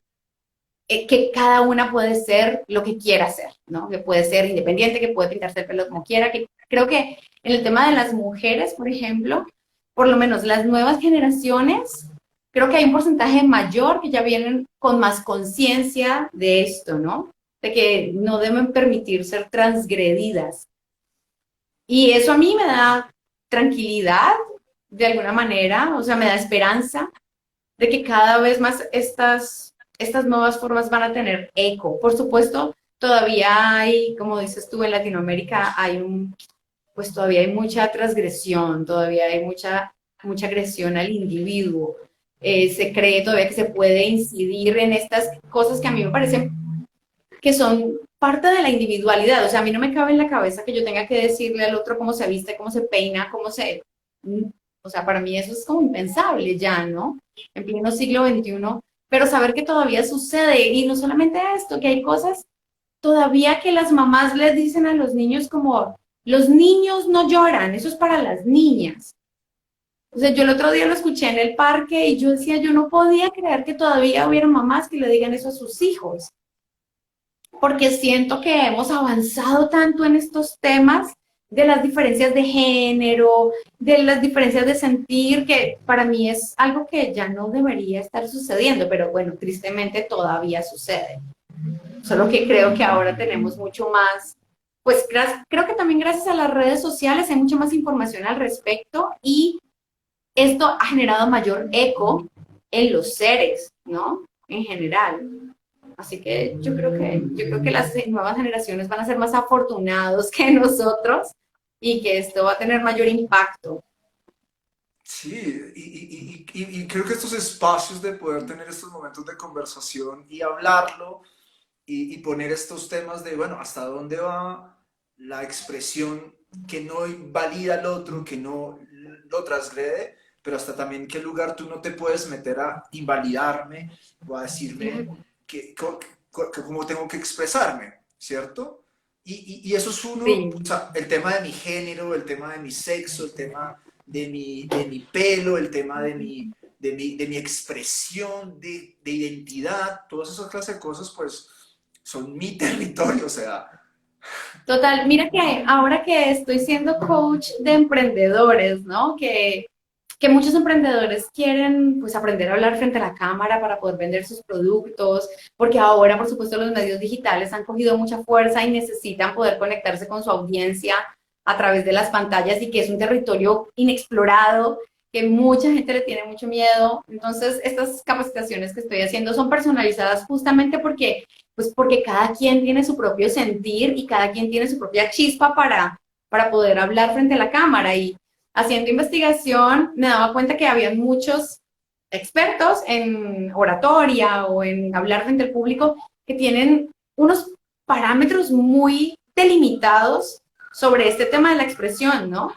que cada una puede ser lo que quiera ser, ¿no? Que puede ser independiente, que puede pintarse el pelo como quiera, que creo que en el tema de las mujeres, por ejemplo, por lo menos las nuevas generaciones, creo que hay un porcentaje mayor que ya vienen con más conciencia de esto, ¿no? De que no deben permitir ser transgredidas. Y eso a mí me da tranquilidad, de alguna manera, o sea, me da esperanza de que cada vez más estas nuevas formas van a tener eco. Por supuesto, todavía hay, como dices tú, en Latinoamérica pues todavía hay mucha transgresión, todavía hay mucha agresión al individuo. Se cree todavía que se puede incidir en estas cosas que a mí me parecen que son parte de la individualidad. O sea, a mí no me cabe en la cabeza que yo tenga que decirle al otro cómo se viste, cómo se peina, o sea, para mí eso es como impensable ya, ¿no? En pleno siglo XXI, pero saber que todavía sucede, y no solamente esto, que hay cosas todavía que las mamás les dicen a los niños como, los niños no lloran, eso es para las niñas. O sea, yo el otro día lo escuché en el parque y yo decía, yo no podía creer que todavía hubiera mamás que le digan eso a sus hijos, porque siento que hemos avanzado tanto en estos temas de las diferencias de género, de las diferencias de sentir, que para mí es algo que ya no debería estar sucediendo, pero bueno, tristemente todavía sucede. Solo que creo que ahora tenemos mucho más, pues creo que también gracias a las redes sociales hay mucha más información al respecto y esto ha generado mayor eco en los seres, ¿no? En general. Así que yo creo que las nuevas generaciones van a ser más afortunados que nosotros y que esto va a tener mayor impacto. Sí, y creo que estos espacios de poder tener estos momentos de conversación y hablarlo y poner estos temas de, bueno, hasta dónde va la expresión que no invalida al otro, que no lo transgrede, pero hasta también qué lugar tú no te puedes meter a invalidarme o a decirme cómo tengo que expresarme, ¿cierto? Y eso es uno, o Sí, sea, el tema de mi género, el tema de mi sexo, el tema de mi pelo, el tema de mi expresión de identidad, todas esas clases de cosas, pues son mi territorio, o sea, total. Mira que ahora que estoy siendo coach de emprendedores, ¿no? Que muchos emprendedores quieren pues aprender a hablar frente a la cámara para poder vender sus productos, porque ahora, por supuesto, los medios digitales han cogido mucha fuerza y necesitan poder conectarse con su audiencia a través de las pantallas y que es un territorio inexplorado, que mucha gente le tiene mucho miedo. Entonces, estas capacitaciones que estoy haciendo son personalizadas justamente porque, pues porque cada quien tiene su propio sentir y cada quien tiene su propia chispa para poder hablar frente a la cámara. Y haciendo investigación me daba cuenta que había muchos expertos en oratoria o en hablar frente al público que tienen unos parámetros muy delimitados sobre este tema de la expresión, ¿no?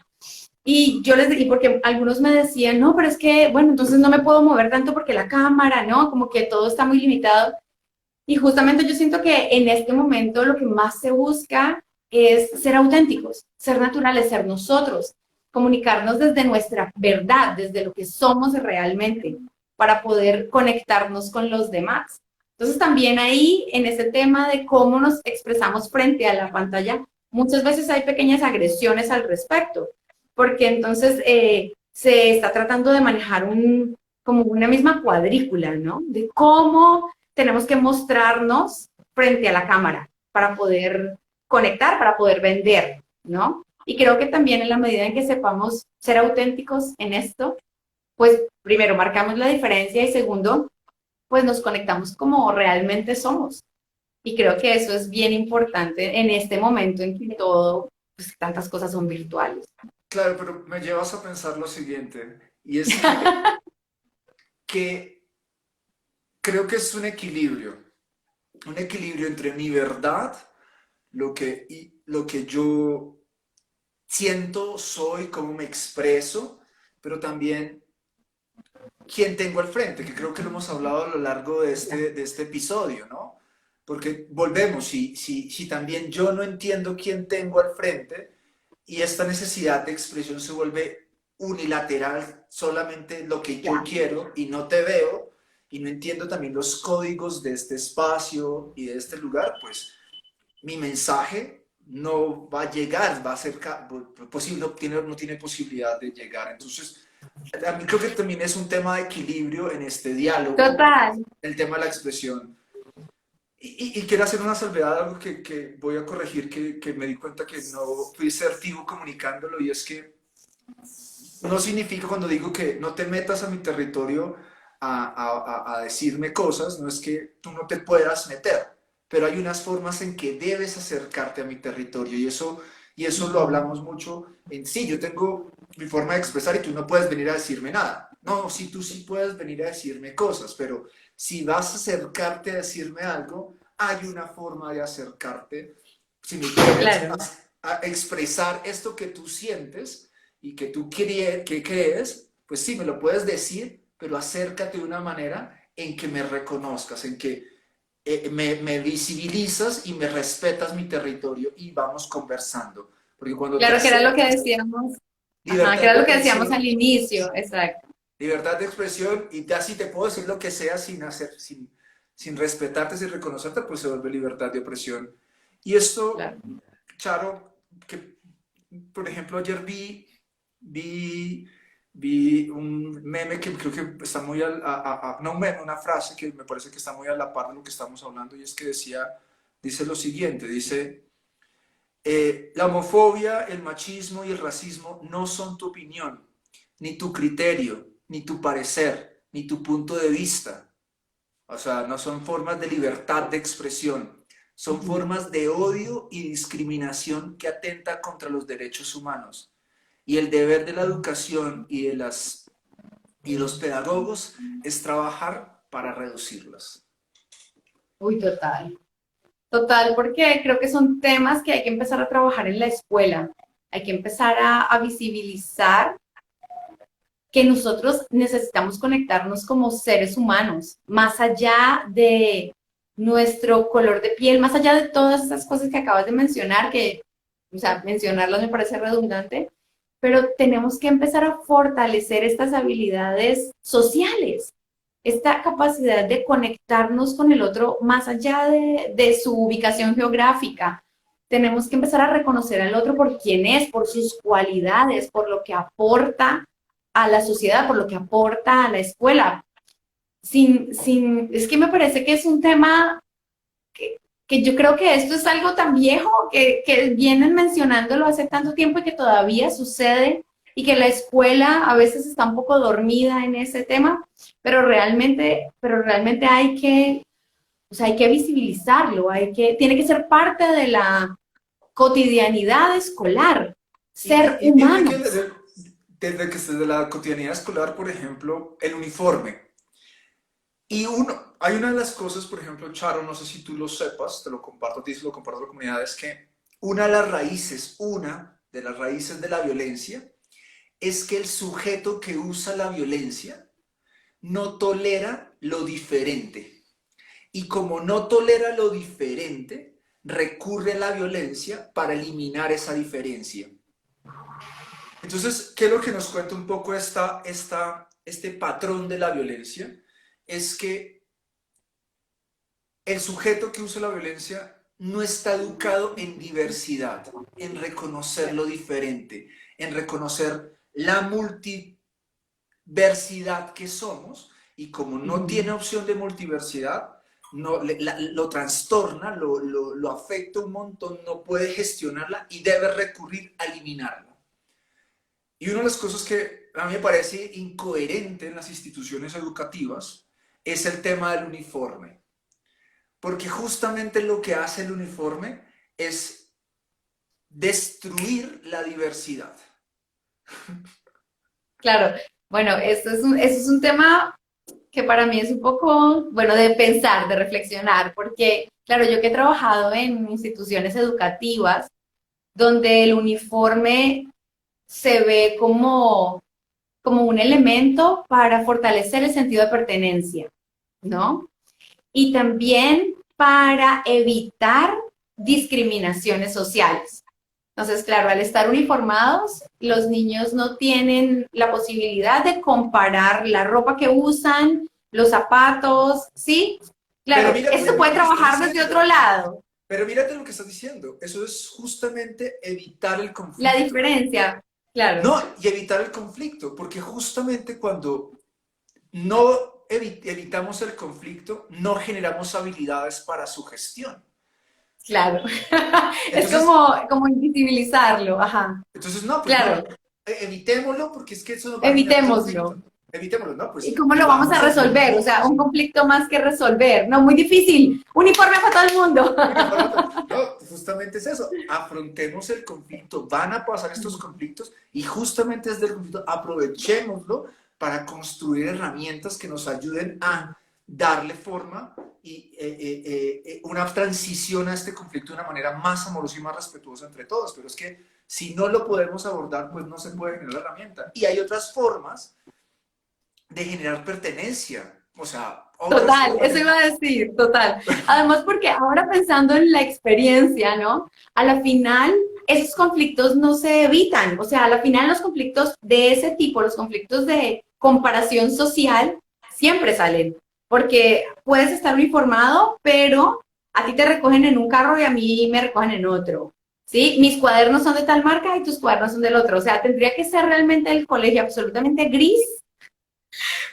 Y yo les y porque algunos me decían, no, pero es que, bueno, entonces no me puedo mover tanto porque la cámara, ¿no? Como que todo está muy limitado. Y justamente yo siento que en este momento lo que más se busca es ser auténticos, ser naturales, ser nosotros, comunicarnos desde nuestra verdad, desde lo que somos realmente, para poder conectarnos con los demás. Entonces también ahí, en ese tema de cómo nos expresamos frente a la pantalla, muchas veces hay pequeñas agresiones al respecto, porque entonces se está tratando de manejar como una misma cuadrícula, ¿no? De cómo tenemos que mostrarnos frente a la cámara para poder conectar, para poder vender, ¿no? Y creo que también en la medida en que sepamos ser auténticos en esto, pues primero marcamos la diferencia y segundo, pues nos conectamos como realmente somos. Y creo que eso es bien importante en este momento en que todo, pues tantas cosas son virtuales. claro, pero me llevas a pensar lo siguiente, y es que creo que es un equilibrio entre mi verdad, lo que yo siento, soy, cómo me expreso, pero también quién tengo al frente, que creo que lo hemos hablado a lo largo de este episodio, ¿no? Porque volvemos, si también yo no entiendo quién tengo al frente y esta necesidad de expresión se vuelve unilateral, solamente lo que yo quiero y no te veo y no entiendo también los códigos de este espacio y de este lugar, pues mi mensaje no va a llegar, va a ser posible, no tiene posibilidad de llegar. Entonces, a mí creo que también es un tema de equilibrio en este diálogo, Total. el tema de la expresión. Y quiero hacer una salvedad, algo que voy a corregir, que me di cuenta que no fui asertivo comunicándolo, y es que no significa cuando digo que no te metas a mi territorio a decirme cosas, no es que tú no te puedas meter, pero hay unas formas en que debes acercarte a mi territorio y eso lo hablamos mucho en sí. Yo tengo mi forma de expresar y tú no puedes venir a decirme nada. No, sí, tú sí puedes venir a decirme cosas, pero si vas a acercarte a decirme algo, hay una forma de acercarte. Si me quieres Claro. a expresar esto que tú sientes, y que tú que crees, pues sí, me lo puedes decir, pero acércate de una manera en que me reconozcas, en que me visibilizas y me respetas mi territorio y vamos conversando. Porque cuando te Claro que era lo que acercas, decíamos, ajá, que libertad era de lo que decíamos expresión, al inicio, exacto. libertad de expresión, y ya si te puedo decir lo que sea sin respetarte, sin reconocerte, pues se vuelve libertad de opresión. Y esto, Claro. Charo, que por ejemplo, ayer vi, vi un meme que creo que está muy no un meme, una frase que me parece que está muy a la par de lo que estamos hablando, y es que dice lo siguiente, dice, la homofobia, el machismo y el racismo no son tu opinión, ni tu criterio, ni tu parecer, ni tu punto de vista. O sea, no son formas de libertad de expresión, son formas de odio y discriminación que atentan contra los derechos humanos. Y el deber de la educación y los pedagogos es trabajar para reducirlas. Uy, total. Total, porque creo que son temas que hay que empezar a trabajar en la escuela. Hay que empezar a visibilizar que nosotros necesitamos conectarnos como seres humanos, más allá de nuestro color de piel, más allá de todas esas cosas que acabas de mencionar, que, o sea, mencionarlas me parece redundante, pero tenemos que empezar a fortalecer estas habilidades sociales, esta capacidad de conectarnos con el otro más allá de su ubicación geográfica. Tenemos que empezar a reconocer al otro por quién es, por sus cualidades, por lo que aporta a la sociedad, por lo que aporta a la escuela. Es que me parece que es un tema que yo creo que esto es algo tan viejo que vienen mencionándolo hace tanto tiempo y que todavía sucede y que la escuela a veces está un poco dormida en ese tema, pero realmente hay que, o sea, hay que visibilizarlo, tiene que ser parte de la cotidianidad escolar, ser humanos. Desde la cotidianidad escolar, por ejemplo, el uniforme. Hay una de las cosas, por ejemplo, Charo, no sé si tú lo sepas, te lo comparto a ti, se lo comparto a la comunidad, es que una de las raíces de la violencia es que el sujeto que usa la violencia no tolera lo diferente. Y como no tolera lo diferente, recurre a la violencia para eliminar esa diferencia. Entonces, ¿qué es lo que nos cuenta un poco este patrón de la violencia? Es que el sujeto que usa la violencia no está educado en diversidad, en reconocer lo diferente, en reconocer la multiversidad que somos, y como no tiene opción de multiversidad, lo trastorna, lo afecta un montón, no puede gestionarla y debe recurrir a eliminarla. Y una de las cosas que a mí me parece incoherente en las instituciones educativas es el tema del uniforme. Porque justamente lo que hace el uniforme es destruir la diversidad. Claro, bueno, eso es un tema que para mí es un poco, bueno, de pensar, de reflexionar, porque, claro, yo que he trabajado en instituciones educativas donde el uniforme se ve como un elemento para fortalecer el sentido de pertenencia, ¿no? Y también para evitar discriminaciones sociales. Entonces, claro, al estar uniformados, los niños no tienen la posibilidad de comparar la ropa que usan, los zapatos, ¿sí? Claro, esto puede trabajar desde otro lado. Pero mírate lo que estás diciendo, eso es justamente evitar el conflicto. La diferencia, claro. No, y evitar el conflicto, porque justamente cuando no evitamos el conflicto, no generamos habilidades para su gestión. Claro, entonces, es como invisibilizarlo, ajá. Entonces, no, pues claro. No, evitémoslo, porque es que eso no va Evitémoslo. Evitémoslo, ¿no? Pues, ¿y cómo lo vamos a resolver? O sea, un conflicto más que resolver. No, muy difícil. Uniforme para todo el mundo. No, justamente es eso. Afrontemos el conflicto. Van a pasar estos conflictos y justamente desde el conflicto aprovechémoslo para construir herramientas que nos ayuden a darle forma y una transición a este conflicto de una manera más amorosa y más respetuosa entre todos. Pero es que si no lo podemos abordar, pues no se puede generar la herramienta. Y hay otras formas de generar pertenencia. O sea, total, eso iba a decir, total. Además, porque ahora pensando en la experiencia, ¿no? A la final, esos conflictos no se evitan. O sea, a la final los conflictos de ese tipo, los conflictos de comparación social, siempre salen. Porque puedes estar uniformado, pero a ti te recogen en un carro y a mí me recogen en otro. ¿sí? Mis cuadernos son de tal marca y tus cuadernos son del otro. O sea, tendría que ser realmente el colegio absolutamente gris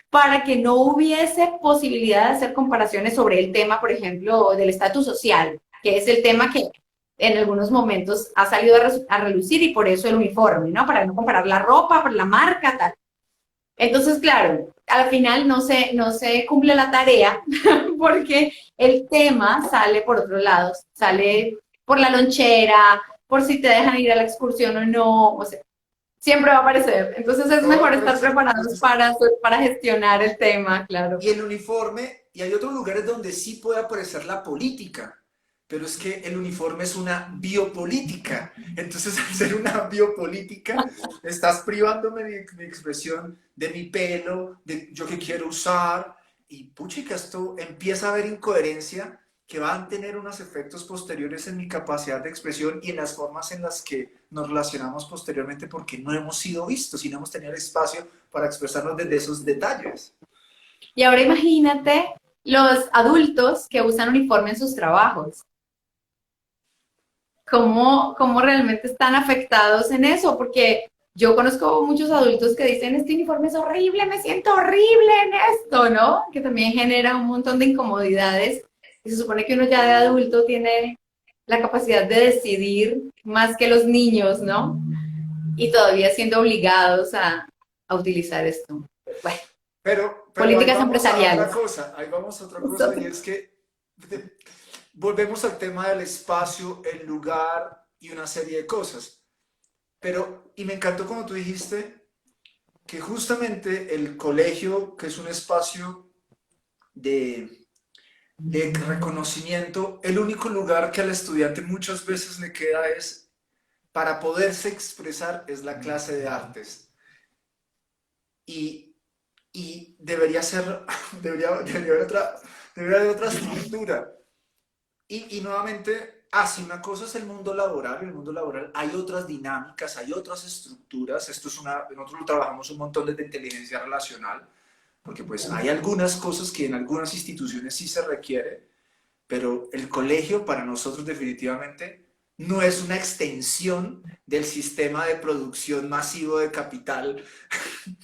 para que no hubiese posibilidad de hacer comparaciones sobre el tema, por ejemplo, del estatus social, que es el tema que en algunos momentos ha salido a relucir y por eso el uniforme, ¿no? Para no comparar la ropa, por la marca, tal. Entonces, claro, al final no se cumple la tarea porque el tema sale por otros lados, sale por la lonchera, por si te dejan ir a la excursión o no, o sea, siempre va a aparecer. Entonces es Todo mejor estar aparece. preparados para gestionar el tema, claro. Y el uniforme, y hay otros lugares donde sí puede aparecer la política, pero es que el uniforme es una biopolítica. Entonces, al ser una biopolítica, estás privándome de mi expresión, de mi pelo, de yo que quiero usar, y puchica, esto empieza a haber incoherencia que van a tener unos efectos posteriores en mi capacidad de expresión y en las formas en las que nos relacionamos posteriormente porque no hemos sido vistos y no hemos tenido espacio para expresarnos desde esos detalles. Y ahora imagínate los adultos que usan uniforme en sus trabajos. ¿Cómo realmente están afectados en eso? Porque yo conozco muchos adultos que dicen, este uniforme es horrible, me siento horrible en esto, ¿no? Que también genera un montón de incomodidades. Y se supone que uno ya de adulto tiene la capacidad de decidir más que los niños, ¿no? Y todavía siendo obligados a utilizar esto. Bueno, Pero ahí políticas vamos a otra empresariales. cosa, ahí vamos a otra cosa y Nosotros. es que volvemos al tema del espacio, el lugar y una serie de cosas. Pero, y me encantó cuando tú dijiste que justamente el colegio, que es un espacio de, de reconocimiento, el único lugar que al estudiante muchas veces le queda es, para poderse expresar, es la clase de artes. Y, y debería ser, debería haber otra estructura. Y nuevamente, así una cosa es el mundo laboral, en el mundo laboral hay otras dinámicas, hay otras estructuras, esto es nosotros lo trabajamos un montón desde inteligencia relacional, porque pues hay algunas cosas que en algunas instituciones sí se requiere, pero el colegio para nosotros definitivamente no es una extensión del sistema de producción masivo de capital.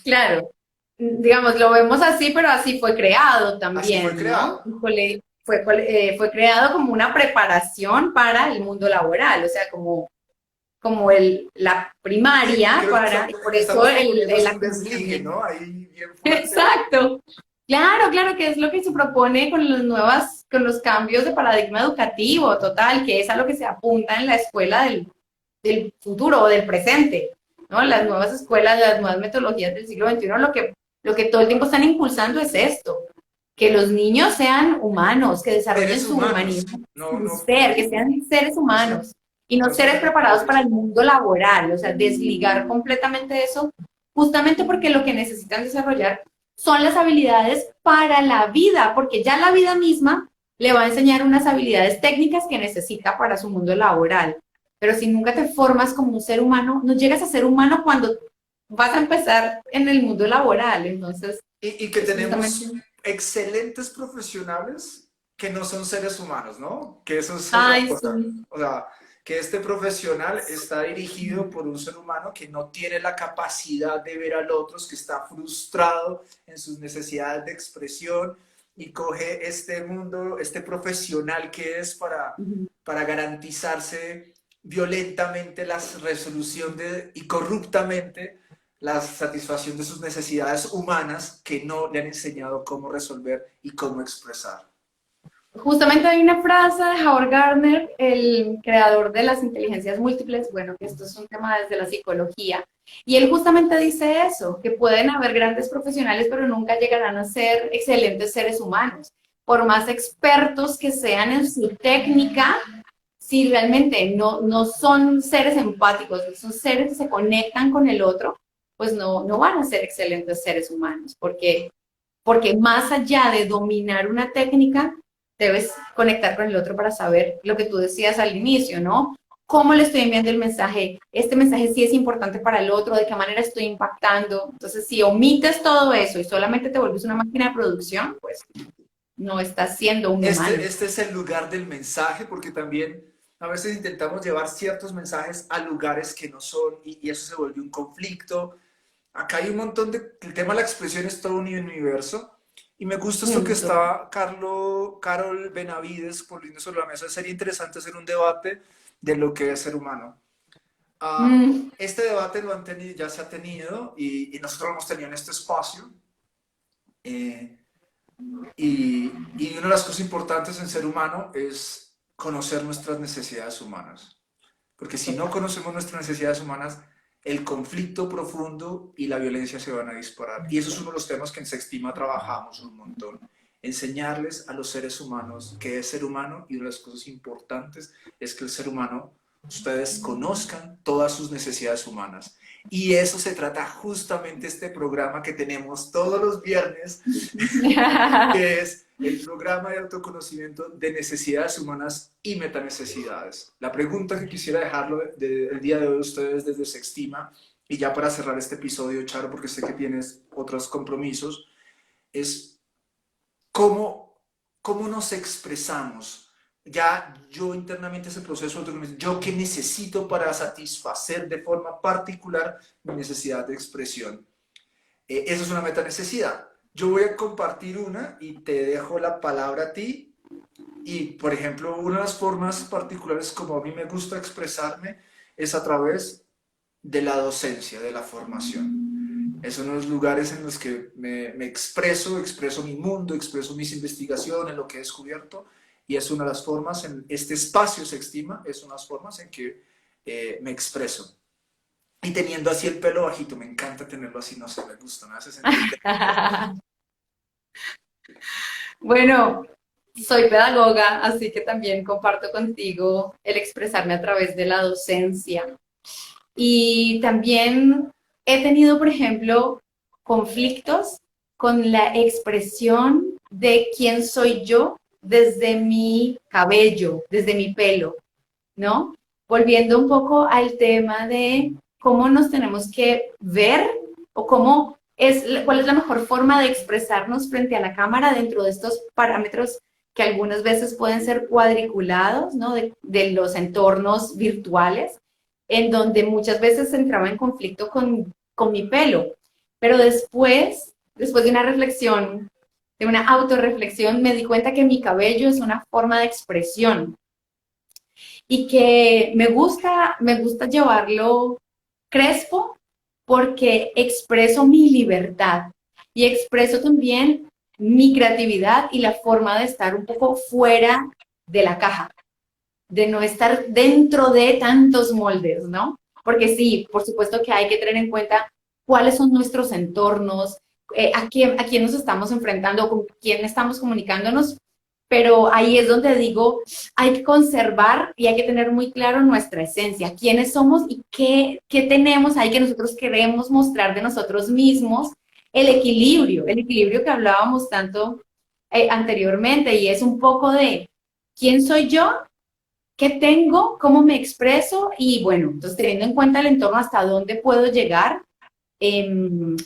Claro, digamos, lo vemos así, pero así fue creado Así fue también, ¿no? creado. Fue creado como una preparación para el mundo laboral, o sea, como la Sí, primaria creo que para, y por eso estamos proponiendo el un desligue, acompañamiento. ¿no? Ahí bien fuerte. Exacto. Claro, claro, que es lo que se propone con con los cambios de paradigma educativo, total, que es a lo que se apunta en la escuela del futuro o del presente, ¿no? Las nuevas escuelas, las nuevas metodologías del siglo XXI, lo que todo el tiempo están impulsando es esto, que los niños sean humanos, que desarrollen Seres su humanos, humanismo, no, su no, ser, que sean seres no sé, humanos y no no seres seres preparados para robots. el mundo laboral, o sea, desligar completamente eso, justamente porque lo que necesitan desarrollar son las habilidades para la vida, porque ya la vida misma le va a enseñar unas habilidades técnicas que necesita para su mundo laboral. Pero si nunca te formas como un ser humano, no llegas a ser humano cuando vas a empezar en el mundo laboral. Entonces, Y que es justamente... tenemos excelentes profesionales que no son seres humanos, ¿no? Que eso es otra Ay, cosa. sí. O sea, que este profesional está dirigido por un ser humano que no tiene la capacidad de ver al otro, que está frustrado en sus necesidades de expresión y coge este mundo, este profesional que es para garantizarse violentamente la resolución y corruptamente la satisfacción de sus necesidades humanas que no le han enseñado cómo resolver y cómo expresar. Justamente hay una frase de Howard Gardner, el creador de las inteligencias múltiples, bueno, que esto es un tema desde la psicología, y él justamente dice eso, que pueden haber grandes profesionales, pero nunca llegarán a ser excelentes seres humanos. Por más expertos que sean en su técnica, si realmente no son seres empáticos, no son seres que se conectan con el otro, pues no van a ser excelentes seres humanos, porque más allá de dominar una técnica, debes conectar con el otro para saber lo que tú decías al inicio, ¿no? ¿Cómo le estoy enviando el mensaje? Este mensaje sí es importante para el otro, ¿de qué manera estoy impactando? Entonces, si omites todo eso y solamente te vuelves una máquina de producción, pues no estás siendo un humano. Este es el lugar del mensaje, porque también a veces intentamos llevar ciertos mensajes a lugares que no son y eso se vuelve un conflicto. Acá hay un montón de... El tema de la expresión es todo un universo. Y me gusta esto que Total. está Carol Benavides poniendo sobre la mesa. Sería interesante hacer un debate de lo que es ser humano. Mm, Este debate lo han tenido, ya se ha tenido y nosotros lo hemos tenido en este espacio. Eh, y una de las cosas importantes en ser humano es conocer nuestras necesidades humanas. Porque si no total. conocemos nuestras necesidades humanas, el conflicto profundo y la violencia se van a disparar. Y eso es uno de los temas que en Sextima trabajamos un montón. Enseñarles a los seres humanos qué es ser humano y una de las cosas importantes es que el ser humano, ustedes conozcan todas sus necesidades humanas. Y eso se trata justamente este programa que tenemos todos los viernes, que es el programa de autoconocimiento de necesidades humanas y metanecesidades. La pregunta que quisiera dejarlo el día de hoy a ustedes desde Sextima, y ya para cerrar este episodio, Charo, porque sé que tienes otros compromisos, es cómo nos expresamos. Ya yo internamente ese proceso, yo qué necesito para satisfacer de forma particular mi necesidad de expresión. Eso es una meta necesidad. Yo voy a compartir una y te dejo la palabra a ti. Y, por ejemplo, una de las formas particulares como a mí me gusta expresarme es a través de la docencia, de la formación. Es uno de los lugares en los que me expreso mi mundo, expreso mis investigaciones, lo que he descubierto, y es una de las formas, en este espacio se estima, es una de las formas en que me expreso. Y teniendo así el pelo bajito, me encanta tenerlo así, no sé, me gusta, me hace sentir Bueno, soy pedagoga, así que también comparto contigo el expresarme a través de la docencia. Y también he tenido, por ejemplo, conflictos con la expresión de quién soy yo desde mi cabello, desde mi pelo, ¿no? Volviendo un poco al tema de cómo nos tenemos que ver o cuál es la mejor forma de expresarnos frente a la cámara dentro de estos parámetros que algunas veces pueden ser cuadriculados, ¿no? De los entornos virtuales, en donde muchas veces entraba en conflicto con mi pelo. Pero después de una reflexión, de una autorreflexión, me di cuenta que mi cabello es una forma de expresión y que me gusta llevarlo crespo porque expreso mi libertad y expreso también mi creatividad y la forma de estar un poco fuera de la caja, de no estar dentro de tantos moldes, ¿no? Porque sí, por supuesto que hay que tener en cuenta cuáles son nuestros entornos, a quién nos estamos enfrentando, con quién estamos comunicándonos, pero ahí es donde digo, hay que conservar y hay que tener muy claro nuestra esencia, quiénes somos y qué tenemos ahí que nosotros queremos mostrar de nosotros mismos, el equilibrio que hablábamos tanto anteriormente, y es un poco de quién soy yo, qué tengo, cómo me expreso y bueno, entonces teniendo en cuenta el entorno hasta dónde puedo llegar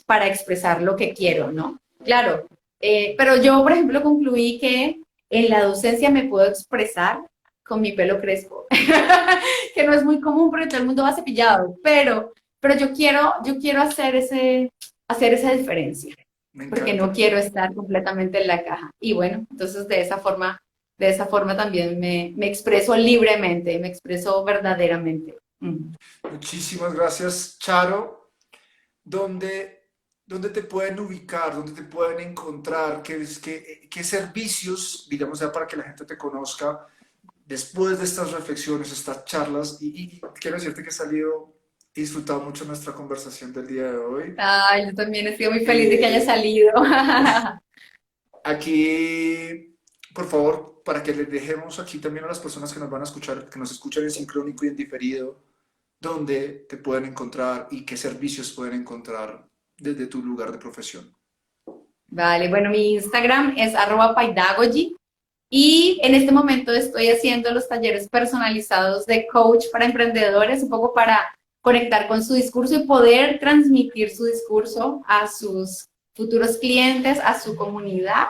para expresar lo que quiero, ¿no? Claro, pero yo, por ejemplo, concluí que en la docencia me puedo expresar con mi pelo crespo, que no es muy común porque todo el mundo va cepillado, pero yo quiero hacer esa diferencia, me porque no encanta. quiero estar completamente en la caja. Y bueno, entonces de esa forma también me expreso libremente, me expreso verdaderamente. Mm. Muchísimas gracias, Charo. ¿Dónde, dónde te pueden ubicar? ¿Dónde te pueden encontrar? ¿Qué servicios, digamos, ya para que la gente te conozca después de estas reflexiones, estas charlas? Y quiero decirte que he disfrutado mucho nuestra conversación del día de hoy. Ay, yo también estoy muy feliz de que haya Eh, salido. Aquí, por favor, para que les dejemos aquí también a las personas que nos van a escuchar, que nos escuchan en sincrónico y en diferido, dónde te pueden encontrar y qué servicios pueden encontrar desde tu lugar de profesión. Vale, bueno, mi Instagram es @paidagogy y en este momento estoy haciendo los talleres personalizados de coach para emprendedores, un poco para conectar con su discurso y poder transmitir su discurso a sus futuros clientes, a su comunidad.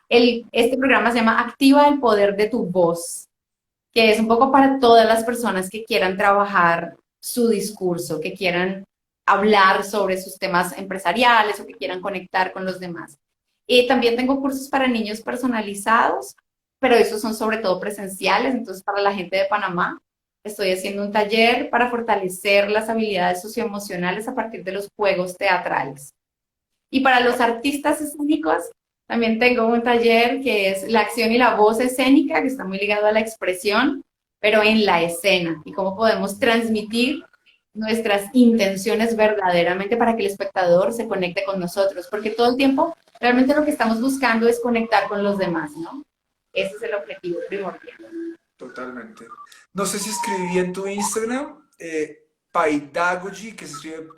Este programa se llama Activa el poder de tu voz. que es un poco para todas las personas que quieran trabajar su discurso, que quieran hablar sobre sus temas empresariales o que quieran conectar con los demás. Y también tengo cursos para niños personalizados, pero esos son sobre todo presenciales, entonces para la gente de Panamá estoy haciendo un taller para fortalecer las habilidades socioemocionales a partir de los juegos teatrales. Y para los artistas escénicos, también tengo un taller que es la acción y la voz escénica, que está muy ligado a la expresión, pero en la escena, y cómo podemos transmitir nuestras intenciones verdaderamente para que el espectador se conecte con nosotros, porque todo el tiempo realmente lo que estamos buscando es conectar con los demás, ¿no? Ese es el objetivo primordial. Totalmente. No sé si escribí en tu Instagram, Paidagogy, que se escribe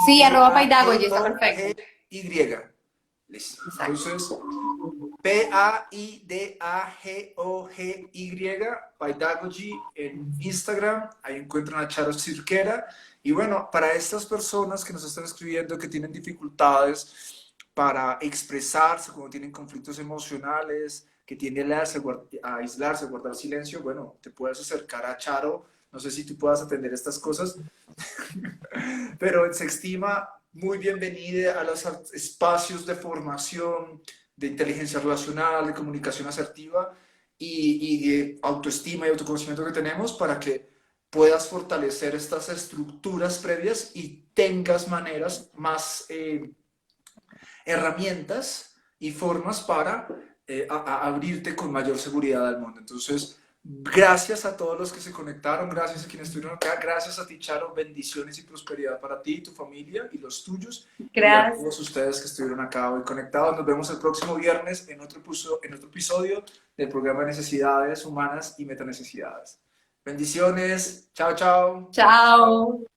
Sí, @Paidagogy, está perfecto. P-A-I-D-A-G-O-G-Y. Listo. Exacto. Entonces, Paidagogy, Paidagogy en Instagram. Ahí encuentran a Charo Cirquera. Y bueno, para estas personas que nos están escribiendo que tienen dificultades para expresarse, cuando tienen conflictos emocionales, que tienden a aislarse, a guardar silencio, bueno, te puedes acercar a Charo. No sé si tú puedas atender estas cosas, pero se estima muy bienvenida a los espacios de formación, de inteligencia relacional, de comunicación asertiva y de autoestima y autoconocimiento que tenemos para que puedas fortalecer estas estructuras previas y tengas maneras más herramientas y formas para abrirte con mayor seguridad al mundo. Entonces, gracias a todos los que se conectaron, gracias a quienes estuvieron acá, gracias a ti, Charo, bendiciones y prosperidad para ti, tu familia y los tuyos. Gracias. Y a todos ustedes que estuvieron acá hoy conectados. Nos vemos el próximo viernes en otro episodio del programa Necesidades Humanas y Metanecesidades. Bendiciones. Chao, chao. Chao.